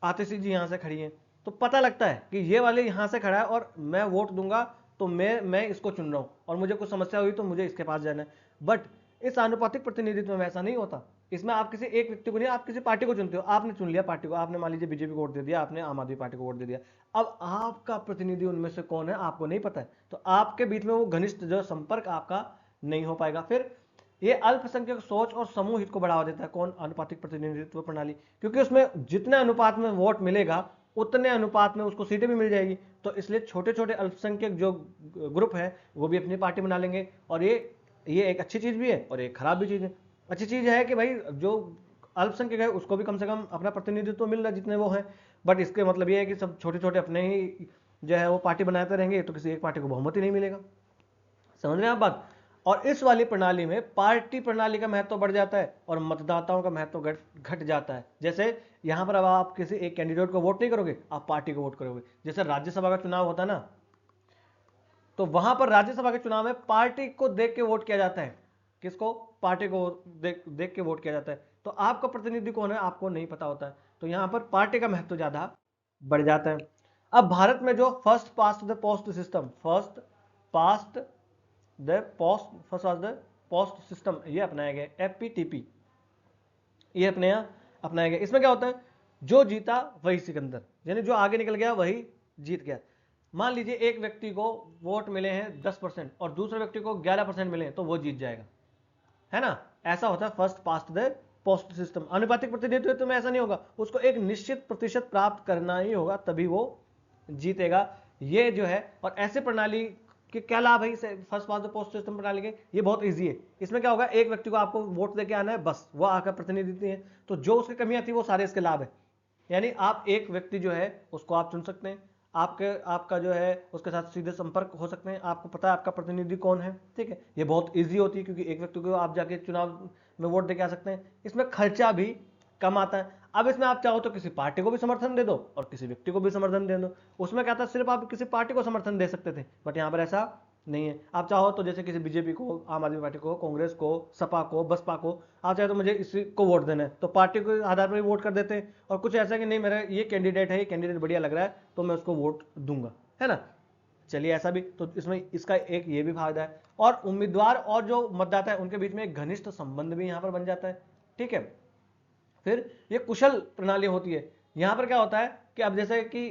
आतिशी जी यहाँ से खड़ी हैं, तो पता लगता है कि ये वाले यहाँ से खड़ा है और मैं वोट दूंगा तो मैं इसको चुन रहा हूं, और मुझे कुछ समस्या हुई तो मुझे इसके पास जाना है। बट इस आनुपातिक प्रतिनिधित्व में ऐसा नहीं होता। इसमें आप किसी एक व्यक्ति को नहीं, आप किसी पार्टी को चुनते हो। आपने चुन लिया पार्टी को, आपने मान लीजिए बीजेपी को वोट दे दिया, आपने आम आदमी पार्टी को वोट दे दिया, अब आपका प्रतिनिधि उनमें से कौन है आपको नहीं पता है, तो आपके बीच में वो घनिष्ठ जो संपर्क आपका नहीं हो पाएगा। फिर ये अल्पसंख्यक सोच और समूह हित को बढ़ावा देता है। कौन? अनुपातिक प्रतिनिधित्व प्रणाली, क्योंकि उसमें जितने अनुपात में वोट मिलेगा उतने अनुपात में उसको सीटें भी मिल जाएगी। तो इसलिए छोटे छोटे अल्पसंख्यक जो ग्रुप है वो भी अपनी पार्टी बना लेंगे। और ये एक अच्छी चीज भी है और एक खराब भी चीज है। अच्छी चीज है कि भाई जो अल्पसंख्यक है उसको भी कम से कम अपना प्रतिनिधित्व मिल रहा है जितने वो हैं, बट इसके मतलब ये है कि सब छोटे छोटे अपने ही जो है वो पार्टी बनाते रहेंगे तो किसी एक पार्टी को बहुमत ही नहीं मिलेगा। समझ रहे हैं आप बात? और इस वाली प्रणाली में पार्टी प्रणाली का महत्व बढ़ जाता है और मतदाताओं का महत्व घट जाता है। जैसे यहां पर अब आप किसी एक कैंडिडेट को वोट नहीं करोगे, आप पार्टी को वोट करोगे। जैसे राज्यसभा का चुनाव होता है ना, तो वहां पर राज्यसभा के चुनाव में पार्टी को देख के वोट किया जाता है। किसको? पार्टी को देख के वोट किया जाता है। तो आपका प्रतिनिधि कौन है आपको नहीं पता होता है, तो यहां पर पार्टी का महत्व ज्यादा बढ़ जाता है। अब भारत में जो first past the post system, past first past the post system ये अपनाया गया, FPTP ये अपनाया गया। इसमें क्या होता है? जो जीता वही सिकंदर, यानी जो आगे निकल गया वही जीत गया। मान लीजिए एक व्यक्ति को वोट मिले हैं 10% और दूसरे व्यक्ति को 11% मिले हैं तो वो जीत जाएगा, है ना? ऐसा होता है first past the post system. अनुपातिक प्रतिनिधित्व में ऐसा नहीं होगा, उसको एक निश्चित प्रतिशत प्राप्त करना ही होगा तभी वो जीतेगा। ये जो है, और ऐसे प्रणाली के क्या लाभ है first past the post system प्रणाली के? ये बहुत इजी है। इसमें क्या होगा? एक व्यक्ति को आपको वोट देके आना है, बस वो आकर प्रतिनिधित्व है, तो जो उसकी कमियां थी वो सारे इसके लाभ है। यानी आप एक व्यक्ति जो है उसको आप चुन सकते हैं, आपका जो है उसके साथ सीधे संपर्क हो सकते हैं, आपको पता है आपका प्रतिनिधि कौन है। ठीक है, ये बहुत इजी होती है क्योंकि एक व्यक्ति को आप जाके चुनाव में वोट देके आ सकते हैं। इसमें खर्चा भी कम आता है। अब इसमें आप चाहो तो किसी पार्टी को भी समर्थन दे दो और किसी व्यक्ति को भी समर्थन दे दो। उसमें क्या था, सिर्फ आप किसी पार्टी को समर्थन दे सकते थे, बट यहाँ पर ऐसा नहीं है। आप चाहो तो जैसे किसी बीजेपी को, आम आदमी पार्टी को, कांग्रेस को, सपा को, बसपा को, आप चाहे तो मुझे इसी को वोट देना है तो पार्टी के आधार पर भी वोट कर देते हैं। और कुछ ऐसा कि नहीं मेरा ये कैंडिडेट है, ये कैंडिडेट बढ़िया लग रहा है तो मैं उसको वोट दूंगा, है ना? चलिए ऐसा भी, तो इसमें इसका एक ये भी फायदा है। और उम्मीदवार और जो मतदाता है उनके बीच में एक घनिष्ठ संबंध भी यहाँ पर बन जाता है। ठीक है, फिर ये कुशल प्रणाली होती है। यहाँ पर क्या होता है कि अब जैसे कि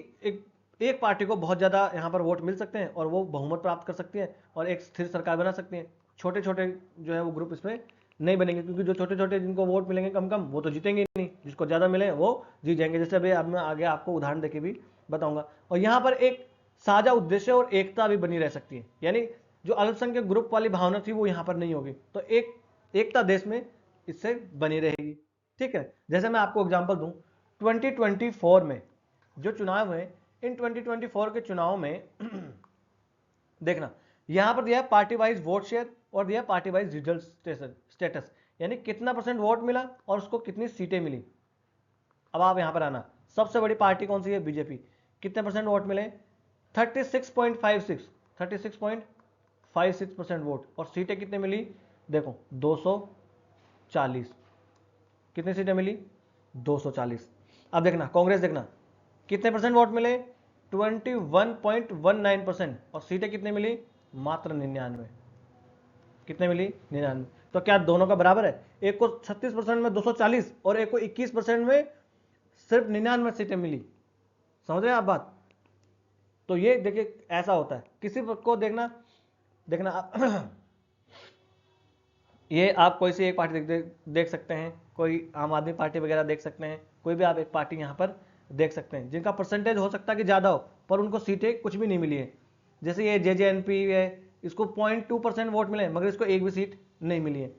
एक पार्टी को बहुत ज़्यादा यहाँ पर वोट मिल सकते हैं और वो बहुमत प्राप्त कर सकती है और एक स्थिर सरकार बना सकती है। छोटे छोटे जो है वो ग्रुप इसमें नहीं बनेंगे, क्योंकि जो छोटे छोटे जिनको वोट मिलेंगे कम कम वो तो जीतेंगे ही नहीं, जिसको ज़्यादा मिले वो जीत जाएंगे। जैसे अभी अब मैं आगे आपको उदाहरण देके भी बताऊंगा। और यहाँ पर एक साझा उद्देश्य और एकता भी बनी रह सकती है, यानी जो अल्पसंख्यक ग्रुप वाली भावना थी वो यहाँ पर नहीं होगी, तो एक एकता देश में इससे बनी रहेगी। ठीक है, जैसे मैं आपको एग्जांपल दूं, 2024 में जो चुनाव है, इन 2024 के चुनाव में देखना यहां पर दिया पार्टी वाइज वोट शेयर और दिया पार्टी वाइज रिजल्ट स्टेटस, यानी कितना परसेंट वोट मिला और उसको कितनी सीटें मिली। अब आप यहां पर आना, सबसे बड़ी पार्टी कौन सी है? बीजेपी। कितने परसेंट वोट मिले? 36.56 36.56% वोट। और सीटें कितने मिली? देखो 240। कितनी सीटें मिली? 240। अब देखना कांग्रेस, देखना कितने परसेंट वोट मिले? 21.19%। और सीटें कितने मिली? मात्र 99। कितने मिली? 99। तो क्या दोनों का बराबर है? एक को 36% में 240 और एक को 21% में सिर्फ 99 सीटें मिली। समझ रहे हैं आप बात? तो ये देखिए ऐसा होता है, किसी को देखना ये आप कोई सी एक पार्टी देख सकते हैं, कोई आम आदमी पार्टी वगैरह देख सकते हैं, कोई भी आप एक पार्टी यहाँ पर देख सकते हैं जिनका परसेंटेज हो सकता है कि ज़्यादा हो पर उनको सीटें कुछ भी नहीं मिली है। जैसे ये JJNP है, इसको 0.2% वोट मिले मगर इसको एक भी सीट नहीं मिली है।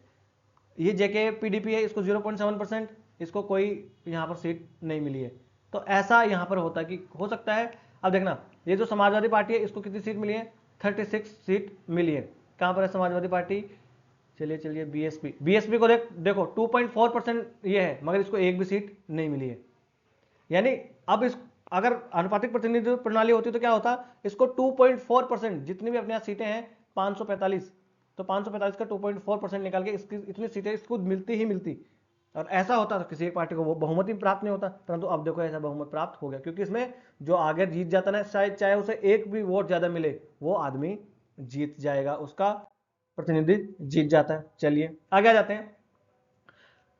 ये JKPDP है, इसको 0.7%, इसको कोई यहाँ पर सीट नहीं मिली है। तो ऐसा यहाँ पर होता है कि हो सकता है। अब देखना ये जो समाजवादी पार्टी है इसको कितनी सीट मिली है? 36 सीट मिली है। कहाँ पर है समाजवादी पार्टी? चलिए बीएसपी को देखो 2.4% ये है मगर इसको एक भी सीट नहीं मिली है। यानी अब इस अगर अनुपातिक प्रतिनिधित्व प्रणाली होती तो क्या होता? इसको 2.4%, जितनी भी अपने यहाँ सीटें हैं 545, तो 545 का 2.4% निकाल के इसकी इतनी सीटें इसको मिलती ही मिलती। और ऐसा होता तो किसी एक पार्टी को वो बहुमत ही प्राप्त नहीं होता, परंतु अब देखो ऐसा बहुमत प्राप्त हो गया, क्योंकि इसमें जो आगे जीत जाता ना, शायद चाहे उसे एक भी वोट ज्यादा मिले वो आदमी जीत जाएगा, उसका प्रतिनिधि जीत जाता है। चलिए आगे आ जाते हैं।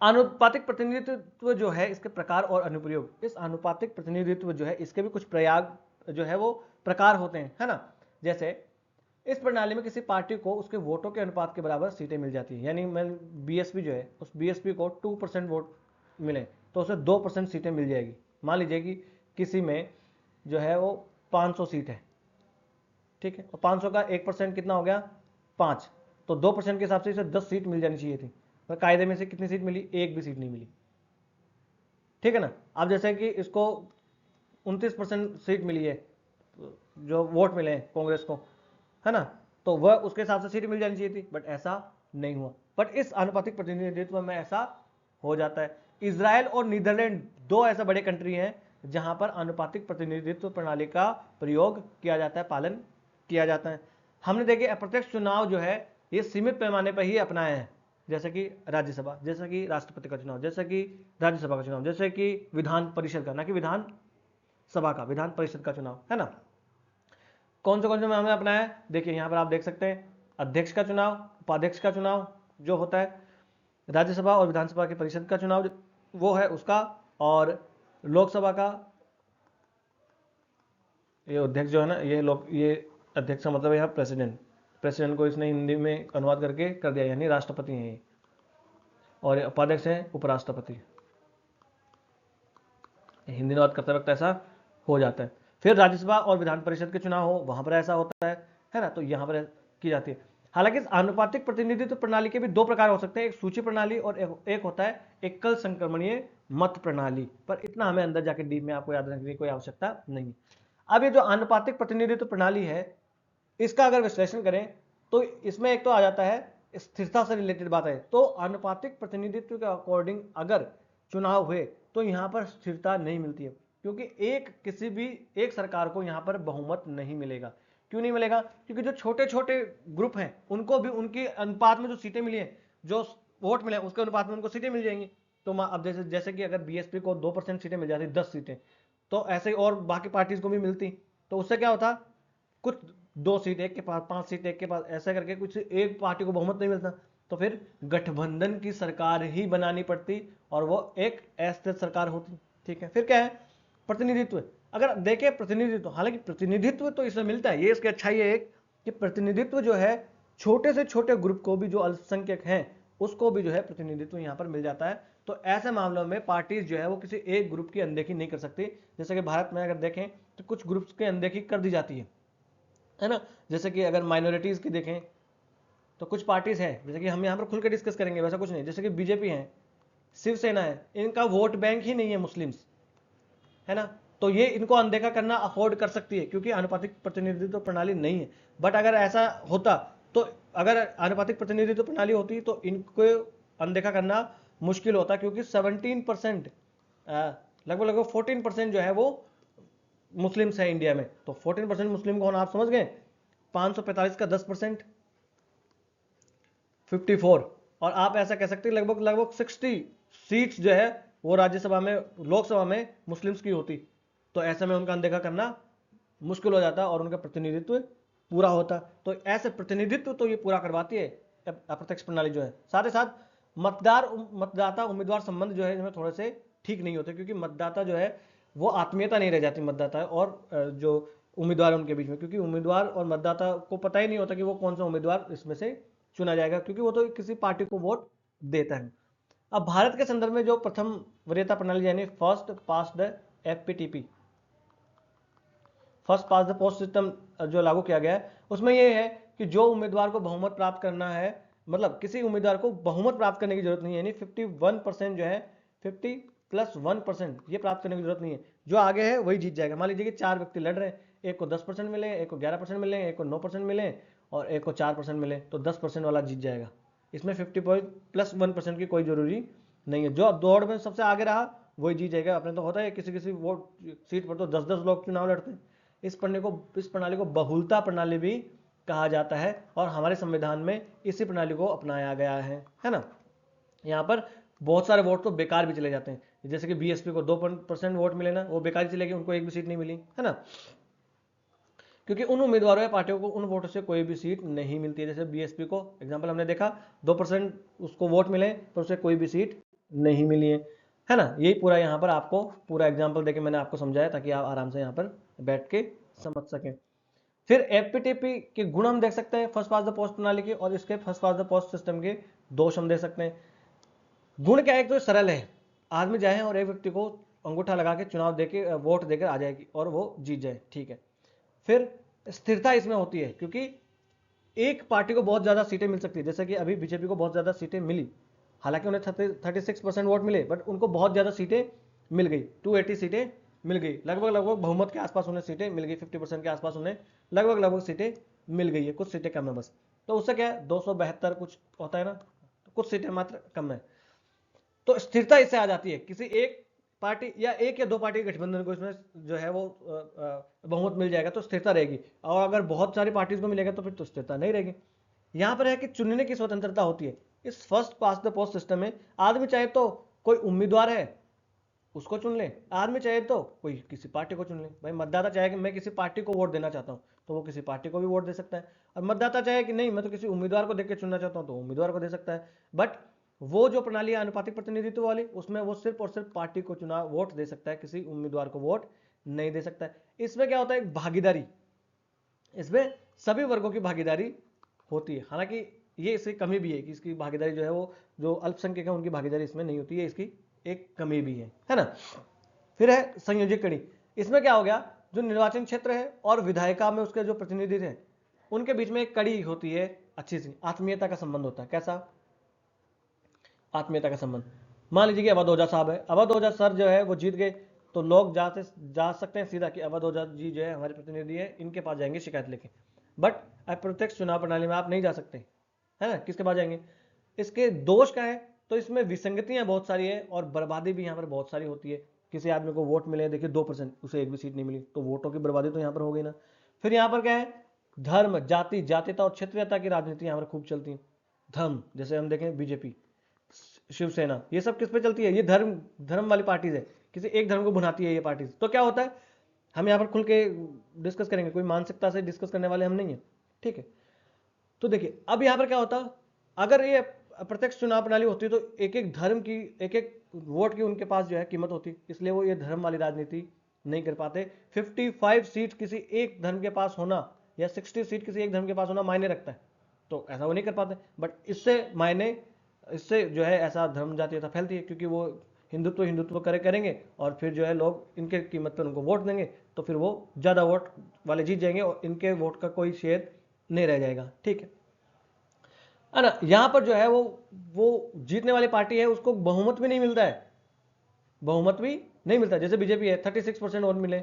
अनुपातिक प्रतिनिधित्व जो है इसके प्रकार और अनुप्रयोग। इस अनुपातिक प्रतिनिधित्व जो है इसके भी कुछ प्रयोग जो है वो प्रकार होते हैं, है ना? जैसे इस प्रणाली में किसी पार्टी को उसके वोटों के अनुपात के बराबर सीटें मिल जाती है। यानी मैं बीएसपी जो है, उस बीएसपी को 2% वोट मिले तो उसे 2% सीटें मिल जाएगी। मान लीजिए कि किसी में जो है वो 500 सीट है, ठीक है, और 500 का 1% कितना हो गया, 5, तो 2% के हिसाब से इसे 10 सीट मिल जानी चाहिए थी, पर कायदे में से कितनी सीट मिली, एक भी सीट नहीं मिली, ठीक है ना। अब जैसे कि इसको 29% सीट मिली है, जो वोट मिले हैं कांग्रेस को, है ना, तो वह उसके हिसाब से सीट मिल जानी चाहिए थी, बट ऐसा नहीं हुआ। बट इस आनुपातिक प्रतिनिधित्व में ऐसा हो जाता है। इजराइल और नीदरलैंड दो ऐसे बड़े कंट्री हैं जहां पर आनुपातिक प्रतिनिधित्व प्रणाली का प्रयोग किया जाता है, पालन किया जाता है। हमने देखे अप्रत्यक्ष चुनाव जो है ये सीमित पैमाने पर ही अपनाए हैं, जैसे कि राज्यसभा, जैसे कि राष्ट्रपति का चुनाव, जैसे कि राज्यसभा का चुनाव, जैसे कि विधान परिषद का, ना कि विधान सभा का, विधान परिषद का चुनाव, है ना। कौन से हमने अपनाया है, देखिए यहां पर आप देख सकते हैं, अध्यक्ष का चुनाव, उपाध्यक्ष का चुनाव जो होता है, राज्यसभा और विधानसभा की परिषद का चुनाव वो है उसका, और लोकसभा का ये अध्यक्ष जो है ना, ये अध्यक्ष का मतलब है प्रेसिडेंट, प्रेसिडेंट को इसने हिंदी में अनुवाद करके कर दिया, यानी राष्ट्रपति हैं ये, और उपाध्यक्ष है उपराष्ट्रपति, हिंदी अनुवाद करते वक्त ऐसा हो जाता है। फिर राज्यसभा और विधान परिषद के चुनाव हो, वहां पर ऐसा होता है ना, तो यहां पर की जाती है। हालांकि इस आनुपातिक प्रतिनिधित्व प्रणाली के भी दो प्रकार हो सकते हैं, एक सूची प्रणाली और एक होता है एकल संक्रमणीय मत प्रणाली, पर इतना हमें अंदर जाके डीप में आपको याद रखने की कोई आवश्यकता नहीं। अब ये जो आनुपातिक प्रतिनिधित्व प्रणाली है, इसका अगर विश्लेषण करें तो इसमें एक तो आ जाता है स्थिरता से रिलेटेड बात है, तो आनुपातिक प्रतिनिधित्व के अकॉर्डिंग अगर चुनाव हुए तो यहां पर स्थिरता नहीं मिलती है, क्योंकि किसी भी एक सरकार को यहां पर बहुमत नहीं मिलेगा। क्यों नहीं मिलेगा, क्योंकि जो छोटे छोटे ग्रुप हैं उनको भी उनके अनुपात में जो सीटें मिली हैं, जो वोट मिले उसके अनुपात में उनको सीटें मिल जाएंगी। तो अब जैसे कि अगर बीएसपी को 2% सीटें मिल जाती, 10 सीटें, तो ऐसे और बाकी पार्टीज को भी मिलती, तो उससे क्या होता, कुछ 2 सीट एक के पास, 5 सीट एक के पास, ऐसा करके कुछ एक पार्टी को बहुमत नहीं मिलता, तो फिर गठबंधन की सरकार ही बनानी पड़ती और वो एक अस्थिर सरकार होती। ठीक है, फिर क्या है, प्रतिनिधित्व। अगर देखें प्रतिनिधित्व, हालांकि प्रतिनिधित्व तो इसमें मिलता है, ये इसकी अच्छाई है एक कि प्रतिनिधित्व जो है छोटे से छोटे ग्रुप को भी, जो अल्पसंख्यक हैं उसको भी जो है प्रतिनिधित्व यहां पर मिल जाता है। तो ऐसे मामलों में पार्टीज जो है वो किसी एक ग्रुप की अनदेखी नहीं कर सकती। जैसे कि भारत में अगर देखें तो कुछ ग्रुप्स की अनदेखी कर दी जाती है ना। जैसे कि अगर माइनॉरिटीज की देखें तो कुछ पार्टीज हैं, जैसे कि हम यहाँ पर खुल के डिस्कस करेंगे, वैसा कुछ नहीं, जैसे कि बीजेपी है, शिवसेना है, इनका वोट बैंक ही नहीं है मुस्लिम्स, है ना, तो ये इनको अनदेखा करना अफोर्ड कर सकती है क्योंकि आनुपातिक प्रतिनिधित्व प्रणाली नहीं है। बट अगर ऐसा होता, तो अगर आनुपातिक प्रतिनिधित्व प्रणाली होती तो इनको अनदेखा करना मुश्किल होता, क्योंकि 17%, लगभग लगभग 14% जो है वो मुस्लिम्स है इंडिया में। तो 14% मुस्लिम कौन, आप समझ गए, 545 का 10%, 54, और आप ऐसा कह सकते हैं लगभग लगभग 60 सीट्स जो है वो राज्यसभा में, लोकसभा में मुस्लिम्स की होती, तो ऐसे में उनका अनदेखा करना मुश्किल हो जाता और उनका प्रतिनिधित्व पूरा होता। तो ऐसे प्रतिनिधित्व तो ये पूरा करवाती है अप्रत्यक्ष प्रणाली जो है। साथ ही साथ मतदाता उम्मीदवार संबंध जो है थोड़े से ठीक नहीं होते, क्योंकि मतदाता जो है वो आत्मीयता नहीं रह जाती मतदाता और जो उम्मीदवार उनके बीच में, क्योंकि उम्मीदवार और मतदाता को पता ही नहीं होता कि वो कौन सा उम्मीदवार इसमें से चुना जाएगा, क्योंकि वो तो किसी पार्टी को वोट देता है। अब भारत के संदर्भ में जो प्रथम वरीयता प्रणाली यानी first pass the FPTP, first pass the post system जो लागू किया गया है, उसमें यह है कि जो उम्मीदवार को बहुमत प्राप्त करना है, मतलब किसी उम्मीदवार को बहुमत प्राप्त करने की जरूरत नहीं है, यानी 51% जो है, 50 + 1% ये प्राप्त करने की जरूरत नहीं है, जो आगे है वही जीत जाएगा। मान लीजिए कि 4 व्यक्ति लड़ रहे हैं, एक को 10% मिले, एक को 11% मिले, एक को 9% मिले और एक को 4% मिले, तो 10% वाला जीत जाएगा। इसमें 50 + 1% की कोई जरूरी नहीं है, जो दौड़ में सबसे आगे रहा वही जीत जाएगा। अपने तो होता है किसी किसी वोट सीट पर तो 10-10 लोग चुनाव लड़ते हैं। इस प्रणाली को बहुलता प्रणाली भी कहा जाता है और हमारे संविधान में इसी प्रणाली को अपनाया गया है ना। यहाँ पर बहुत सारे वोट तो बेकार भी चले जाते हैं, जैसे कि बीएसपी को 2% वोट मिले ना, वो बेकार ही चले गए, उनको एक भी सीट नहीं मिली, है ना, क्योंकि उन उम्मीदवारों या पार्टियों को उन वोटों से कोई भी सीट नहीं मिलती है। जैसे बीएसपी को एग्जाम्पल हमने देखा, 2% उसको वोट मिले पर उसे कोई भी सीट नहीं मिली है ना। यही पूरा यहाँ पर आपको पूरा एग्जाम्पल देके मैंने आपको समझाया ताकि आप आराम से यहाँ पर बैठ के समझ सकें। फिर एफपीटीपी के गुण हम देख सकते हैं फर्स्ट पास द पोस्ट प्रणाली के, और इसके first pass the post system के दोष हम देख सकते हैं। गुण क्या है, एक तो सरल है, आदमी जाए और एक व्यक्ति को अंगूठा लगा के चुनाव देके वोट देकर आ जाएगी और वो जीत जाए, ठीक है। फिर स्थिरता इसमें होती है, क्योंकि एक पार्टी को बहुत ज्यादा सीटें मिल सकती है, जैसे कि अभी बीजेपी को बहुत ज्यादा सीटें मिली, हालांकि उन्हें 36% वोट मिले, बट उनको बहुत ज्यादा सीटें मिल गई, 280 सीटें मिल गई, लगभग बहुमत के आसपास उन्हें सीटें मिल गई, 50% के आसपास उन्हें लगभग सीटें मिल गई है, कुछ सीटें कम है बस। तो उससे क्या है, 272 कुछ होता है ना, तो कुछ सीटें मात्र कम है। तो स्थिरता इससे आ जाती है, किसी एक पार्टी या एक या दो पार्टी के गठबंधन को इसमें जो है वो बहुमत मिल जाएगा तो स्थिरता रहेगी, और अगर बहुत सारी पार्टीज को मिलेगा तो फिर तो स्थिरता नहीं रहेगी। यहां पर है कि चुनने की स्वतंत्रता होती है। इस first pass the post system में आदमी चाहे तो कोई उम्मीदवार है उसको चुन ले, आदमी चाहे तो कोई किसी पार्टी को चुन ले। भाई मतदाता चाहे कि मैं किसी पार्टी को वोट देना चाहता हूँ तो वो किसी पार्टी को भी वोट दे सकता है, और मतदाता चाहे कि नहीं मैं तो किसी उम्मीदवार को देख के चुनना चाहता हूँ तो उम्मीदवार को दे सकता है। बट वो जो प्रणाली है अनुपातिक प्रतिनिधित्व वाली, उसमें वो सिर्फ और सिर्फ पार्टी को चुनाव वोट दे सकता है, किसी उम्मीदवार को वोट नहीं दे सकता है। इसमें क्या होता है, भागीदारी, इसमें सभी वर्गों की भागीदारी होती है। हालांकि ये इसकी कमी भी है कि इसकी भागीदारी जो है वो जो अल्पसंख्यक है उनकी भागीदारी इसमें नहीं होती है, इसकी एक कमी भी है ना। फिर है संयोजक कड़ी, इसमें क्या हो गया, जो निर्वाचन क्षेत्र है और विधायिका में उसके जो प्रतिनिधि हैं उनके बीच में एक कड़ी होती है, अच्छी सी आत्मीयता का संबंध होता है। कैसा आत्मीयता का संबंध, मान लीजिए कि अवध ओझा साहब है, अवध ओझा सर जो है वो जीत गए, तो लोग जा सकते हैं सीधा कि अवध ओझा जी जो है हमारे प्रतिनिधि है, इनके पास जाएंगे शिकायत लेके। बट अप्रत्यक्ष चुनाव प्रणाली में आप नहीं जा सकते, है ना, किसके पास जाएंगे। इसके दोष क्या है, तो इसमें विसंगतियां बहुत सारी है और बर्बादी भी यहाँ पर बहुत सारी होती है। किसी आदमी को वोट मिले, देखिए 2%, उसे एक भी सीट नहीं मिली, तो वोटों की बर्बादी तो यहाँ पर हो गई ना। फिर यहाँ पर क्या है, धर्म, जाति, जातीयता और क्षेत्रीयता की राजनीति यहाँ पर खूब चलती है। धर्म, जैसे हम देखें बीजेपी, शिवसेना, ये सब किस पे चलती है, ये धर्म धर्म वाली पार्टीज है, किसी एक धर्म को भुनाती है ये पार्टीज। तो क्या होता है, हम यहाँ पर खुल के डिस्कस करेंगे, कोई मानसिकता से डिस्कस करने वाले हम नहीं है, ठीक है। तो देखिए अब यहाँ पर क्या होता, अगर ये प्रत्यक्ष चुनाव प्रणाली होती तो एक एक धर्म की, एक एक वोट की उनके पास जो है कीमत होती, इसलिए वो ये धर्म वाली राजनीति नहीं कर पाते। 55 सीट किसी एक धर्म के पास होना या 60 सीट किसी एक धर्म के पास होना मायने रखता है, तो ऐसा वो नहीं कर पाते। बट इससे जो है ऐसा धर्म जातीयता फैलती है, क्योंकि वो हिंदुत्व करेंगे और फिर जो है लोग इनके कीमत पर उनको वोट देंगे, तो फिर वो ज़्यादा वोट वाले जीत जाएंगे और इनके वोट का कोई शेयर नहीं रह जाएगा, ठीक है ना। यहां पर जो है वो जीतने वाली पार्टी है उसको बहुमत भी नहीं मिलता है, बहुमत भी नहीं मिलता। जैसे बीजेपी है 36% वोट मिले,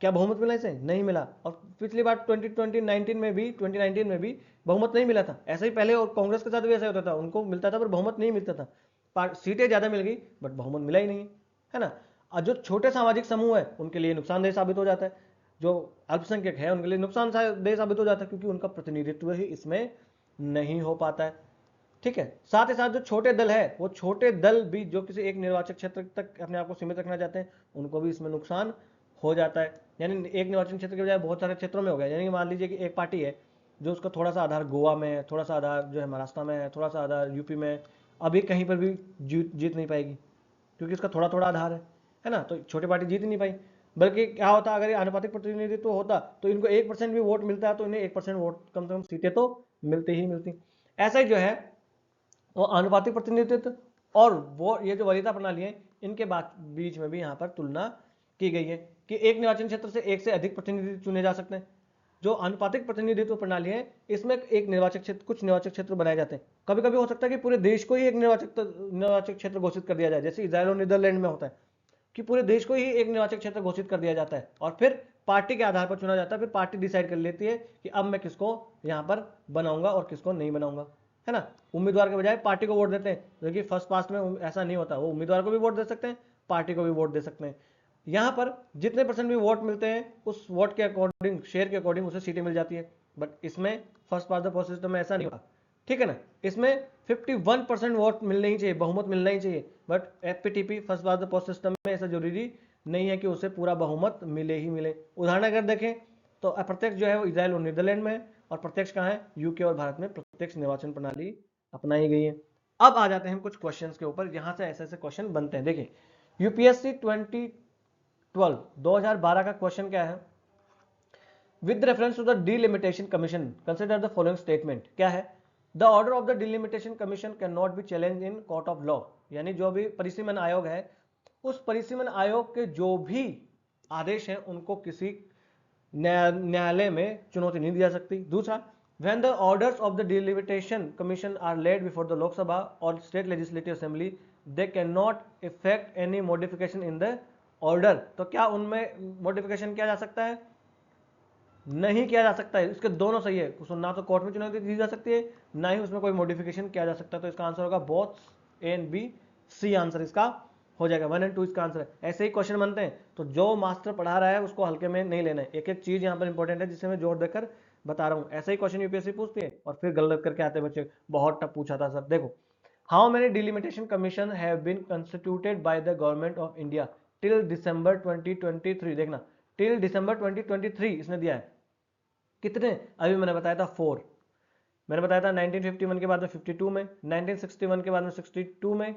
क्या बहुमत मिला इसे, नहीं मिला। और पिछली बार 2019 में भी बहुमत नहीं मिला था। ऐसा ही पहले और कांग्रेस के साथ भी ऐसा होता था, उनको मिलता था पर बहुमत नहीं मिलता था, सीटें ज्यादा मिल गई बट बहुमत मिला ही नहीं, है ना। और जो छोटे सामाजिक समूह है उनके लिए नुकसानदेह साबित हो जाता है, जो अल्पसंख्यक है उनके लिए नुकसानदेह साबित हो जाता है, क्योंकि उनका प्रतिनिधित्व ही इसमें नहीं हो पाता है, ठीक है। साथ ही साथ जो छोटे दल है, वो छोटे दल भी जो किसी एक निर्वाचन क्षेत्र तक अपने आप को सीमित रखना चाहते हैं, उनको भी इसमें नुकसान हो जाता है। यानी एक निर्वाचन क्षेत्र के बजाय बहुत सारे क्षेत्रों में हो गया। यानी मान लीजिए कि एक पार्टी है जो उसका थोड़ा सा आधार गोवा में है, थोड़ा सा आधार जो है महाराष्ट्र में है, थोड़ा सा आधार यूपी में है, अभी कहीं पर भी जीत नहीं पाएगी, क्योंकि इसका थोड़ा थोड़ा आधार है ना। तो छोटी पार्टी जीत ही नहीं पाई। बल्कि क्या होता, अगर ये आनुपातिक प्रतिनिधित्व होता तो इनको 1% भी वोट मिलता है, तो इन्हें 1% वोट कम से कम सीटें तो मिलती ही मिलती। ऐसा ही जो है वो आनुपातिक प्रतिनिधित्व और वो ये जो वरीयता प्रणाली है, इनके बीच में भी यहाँ पर तुलना की गई है कि एक निर्वाचन क्षेत्र से एक से अधिक प्रतिनिधि चुने जा सकते हैं। जो आनुपातिक प्रतिनिधित्व प्रणाली है, इसमें एक कुछ निर्वाचक क्षेत्र बनाए जाते हैं। कभी कभी हो सकता है कि पूरे देश को ही एक निर्वाचक क्षेत्र घोषित कर दिया जाए, जैसे इजराइल और नीदरलैंड में होता है कि पूरे देश को ही एक निर्वाचक क्षेत्र घोषित कर दिया जाता है और फिर पार्टी के आधार पर चुना जाता है। फिर पार्टी डिसाइड कर लेती है कि अब मैं किसको यहाँ पर बनाऊंगा और किसको नहीं बनाऊंगा, है ना। उम्मीदवार के बजाय पार्टी को वोट देते हैं, क्योंकि फर्स्ट पास्ट में ऐसा नहीं होता, वो उम्मीदवार को भी वोट दे सकते हैं, पार्टी को भी वोट दे सकते हैं। यहाँ पर जितने परसेंट भी वोट मिलते हैं उस वोट के अकॉर्डिंग, शेयर के अकॉर्डिंग उसे सीटें मिल जाती है। बट इसमें first past the post system में ऐसा नहीं होता, ठीक है ना। इसमें 51% वोट मिलने ही चाहिए, बहुमत मिलना ही चाहिए। But FPTP first past the post system में ऐसा जरूरी नहीं है कि उसे पूरा बहुमत मिले ही मिले। उदाहरण अगर देखें तो अप्रत्यक्ष जो है वो इजराइल और नीदरलैंड में है, और प्रत्यक्ष कहाँ है, यूके और भारत में प्रत्यक्ष निर्वाचन प्रणाली अपनाई गई है। अब आ जाते हैं हम कुछ क्वेश्चंस के ऊपर, यहां से ऐसे ऐसे क्वेश्चन बनते हैं। देखिए यूपीएससी 2012 का क्वेश्चन क्या है, with reference to the delimitation commission consider the following statement. क्या है? The order of the delimitation commission can not be challenge in court of law, यानी जो भी परिसीमन आयोग है उस परिसीमन आयोग के जो भी आदेश हैं उनको किसी न्यायालय में चुनौती नहीं दी जा सकती। दूसरा, when the orders of the delimitation commission are laid before the Lok Sabha or state legislative assembly they cannot effect any modification in the order। तो क्या उनमें मॉडिफिकेशन किया जा सकता है? नहीं किया जा सकता है। इसके दोनों सही है, ना तो कोर्ट में चुनौती दी जा सकती है ना ही उसमें कोई मॉडिफिकेशन किया जा सकता है। तो इसका आंसर होगा both A and B, C answer इसका हो जाएगा। 1 और 2 इसका आंसर है। ऐसे ही क्वेश्चन बनते हैं, तो जो मास्टर पढ़ा रहा है उसको हल्के में नहीं लेना है। एक एक चीज यहाँ पर इंपॉर्टेंट है जिसे मैं जोर देकर बता रहा हूँ। ऐसे ही क्वेश्चन यूपीएससी पूछती है और फिर गलत करके आते हैं बच्चे, बहुत टफ पूछा था सर। देखो, how many delimitation commission have been constituted by the government of India till December 2023। देखना, टिल दिसंबर 2023 इसने दिया है। कितने? अभी मैंने बताया था 4। मैंने बताया था 1951 के बाद में 52 में, 1961 के बाद में 62 में,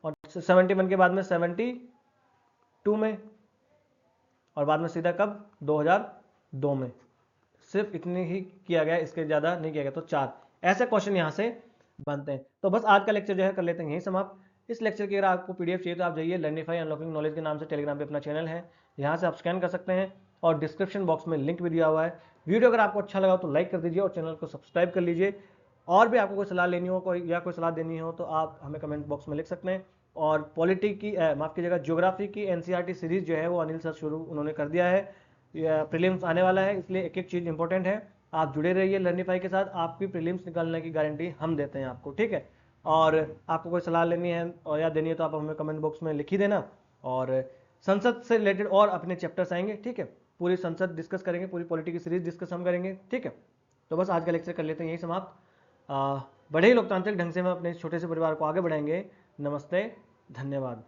और 71 के बाद में 72 में, और बाद में सीधा कब? 2002 में। सिर्फ इतनी ही किया गया, इसके ज़्यादा नहीं किया गया। तो 4 ऐसे क्वेश्चन यहाँ से बनते हैं। तो बस आज का लेक्चर जो है कर लेते हैं यहीं समाप्त। इस लेक्चर की अगर आपको पीडीएफ चाहिए तो आप जाइए लर्निफाई अनलॉकिंग नॉलेज के नाम से टेलीग्राम पे अपना चैनल है, यहाँ से आप स्कैन कर सकते हैं और डिस्क्रिप्शन बॉक्स में लिंक भी दिया हुआ है। वीडियो अगर आपको अच्छा लगा तो लाइक कर दीजिए और चैनल को सब्सक्राइब कर लीजिए। और भी आपको कोई सलाह लेनी हो कोई सलाह देनी हो तो आप हमें कमेंट बॉक्स में लिख सकते हैं। और पॉलिटी की माफ़ कीजिएगा, ज्योग्राफी की एनसीईआरटी सीरीज जो है वो अनिल सर शुरू उन्होंने कर दिया है। प्रीलिम्स आने वाला है, इसलिए एक एक चीज़ इंपॉर्टेंट है। आप जुड़े रहिए लर्निफाई के साथ, आपकी प्रीलिम्स निकालने की गारंटी हम देते हैं आपको, ठीक है। और आपको कोई सलाह लेनी है और या देनी है तो आप हमें कमेंट बॉक्स में लिख ही देना। और संसद से रिलेटेड और अपने चैप्टर्स आएंगे, ठीक है। पूरी संसद डिस्कस करेंगे, पूरी पॉलिटी की सीरीज डिस्कस हम करेंगे, ठीक है। तो बस आज का लेक्चर कर लेते हैं यही समाप्त। बड़े ही लोकतांत्रिक ढंग से हम अपने छोटे से परिवार को आगे बढ़ाएंगे। नमस्ते, धन्यवाद।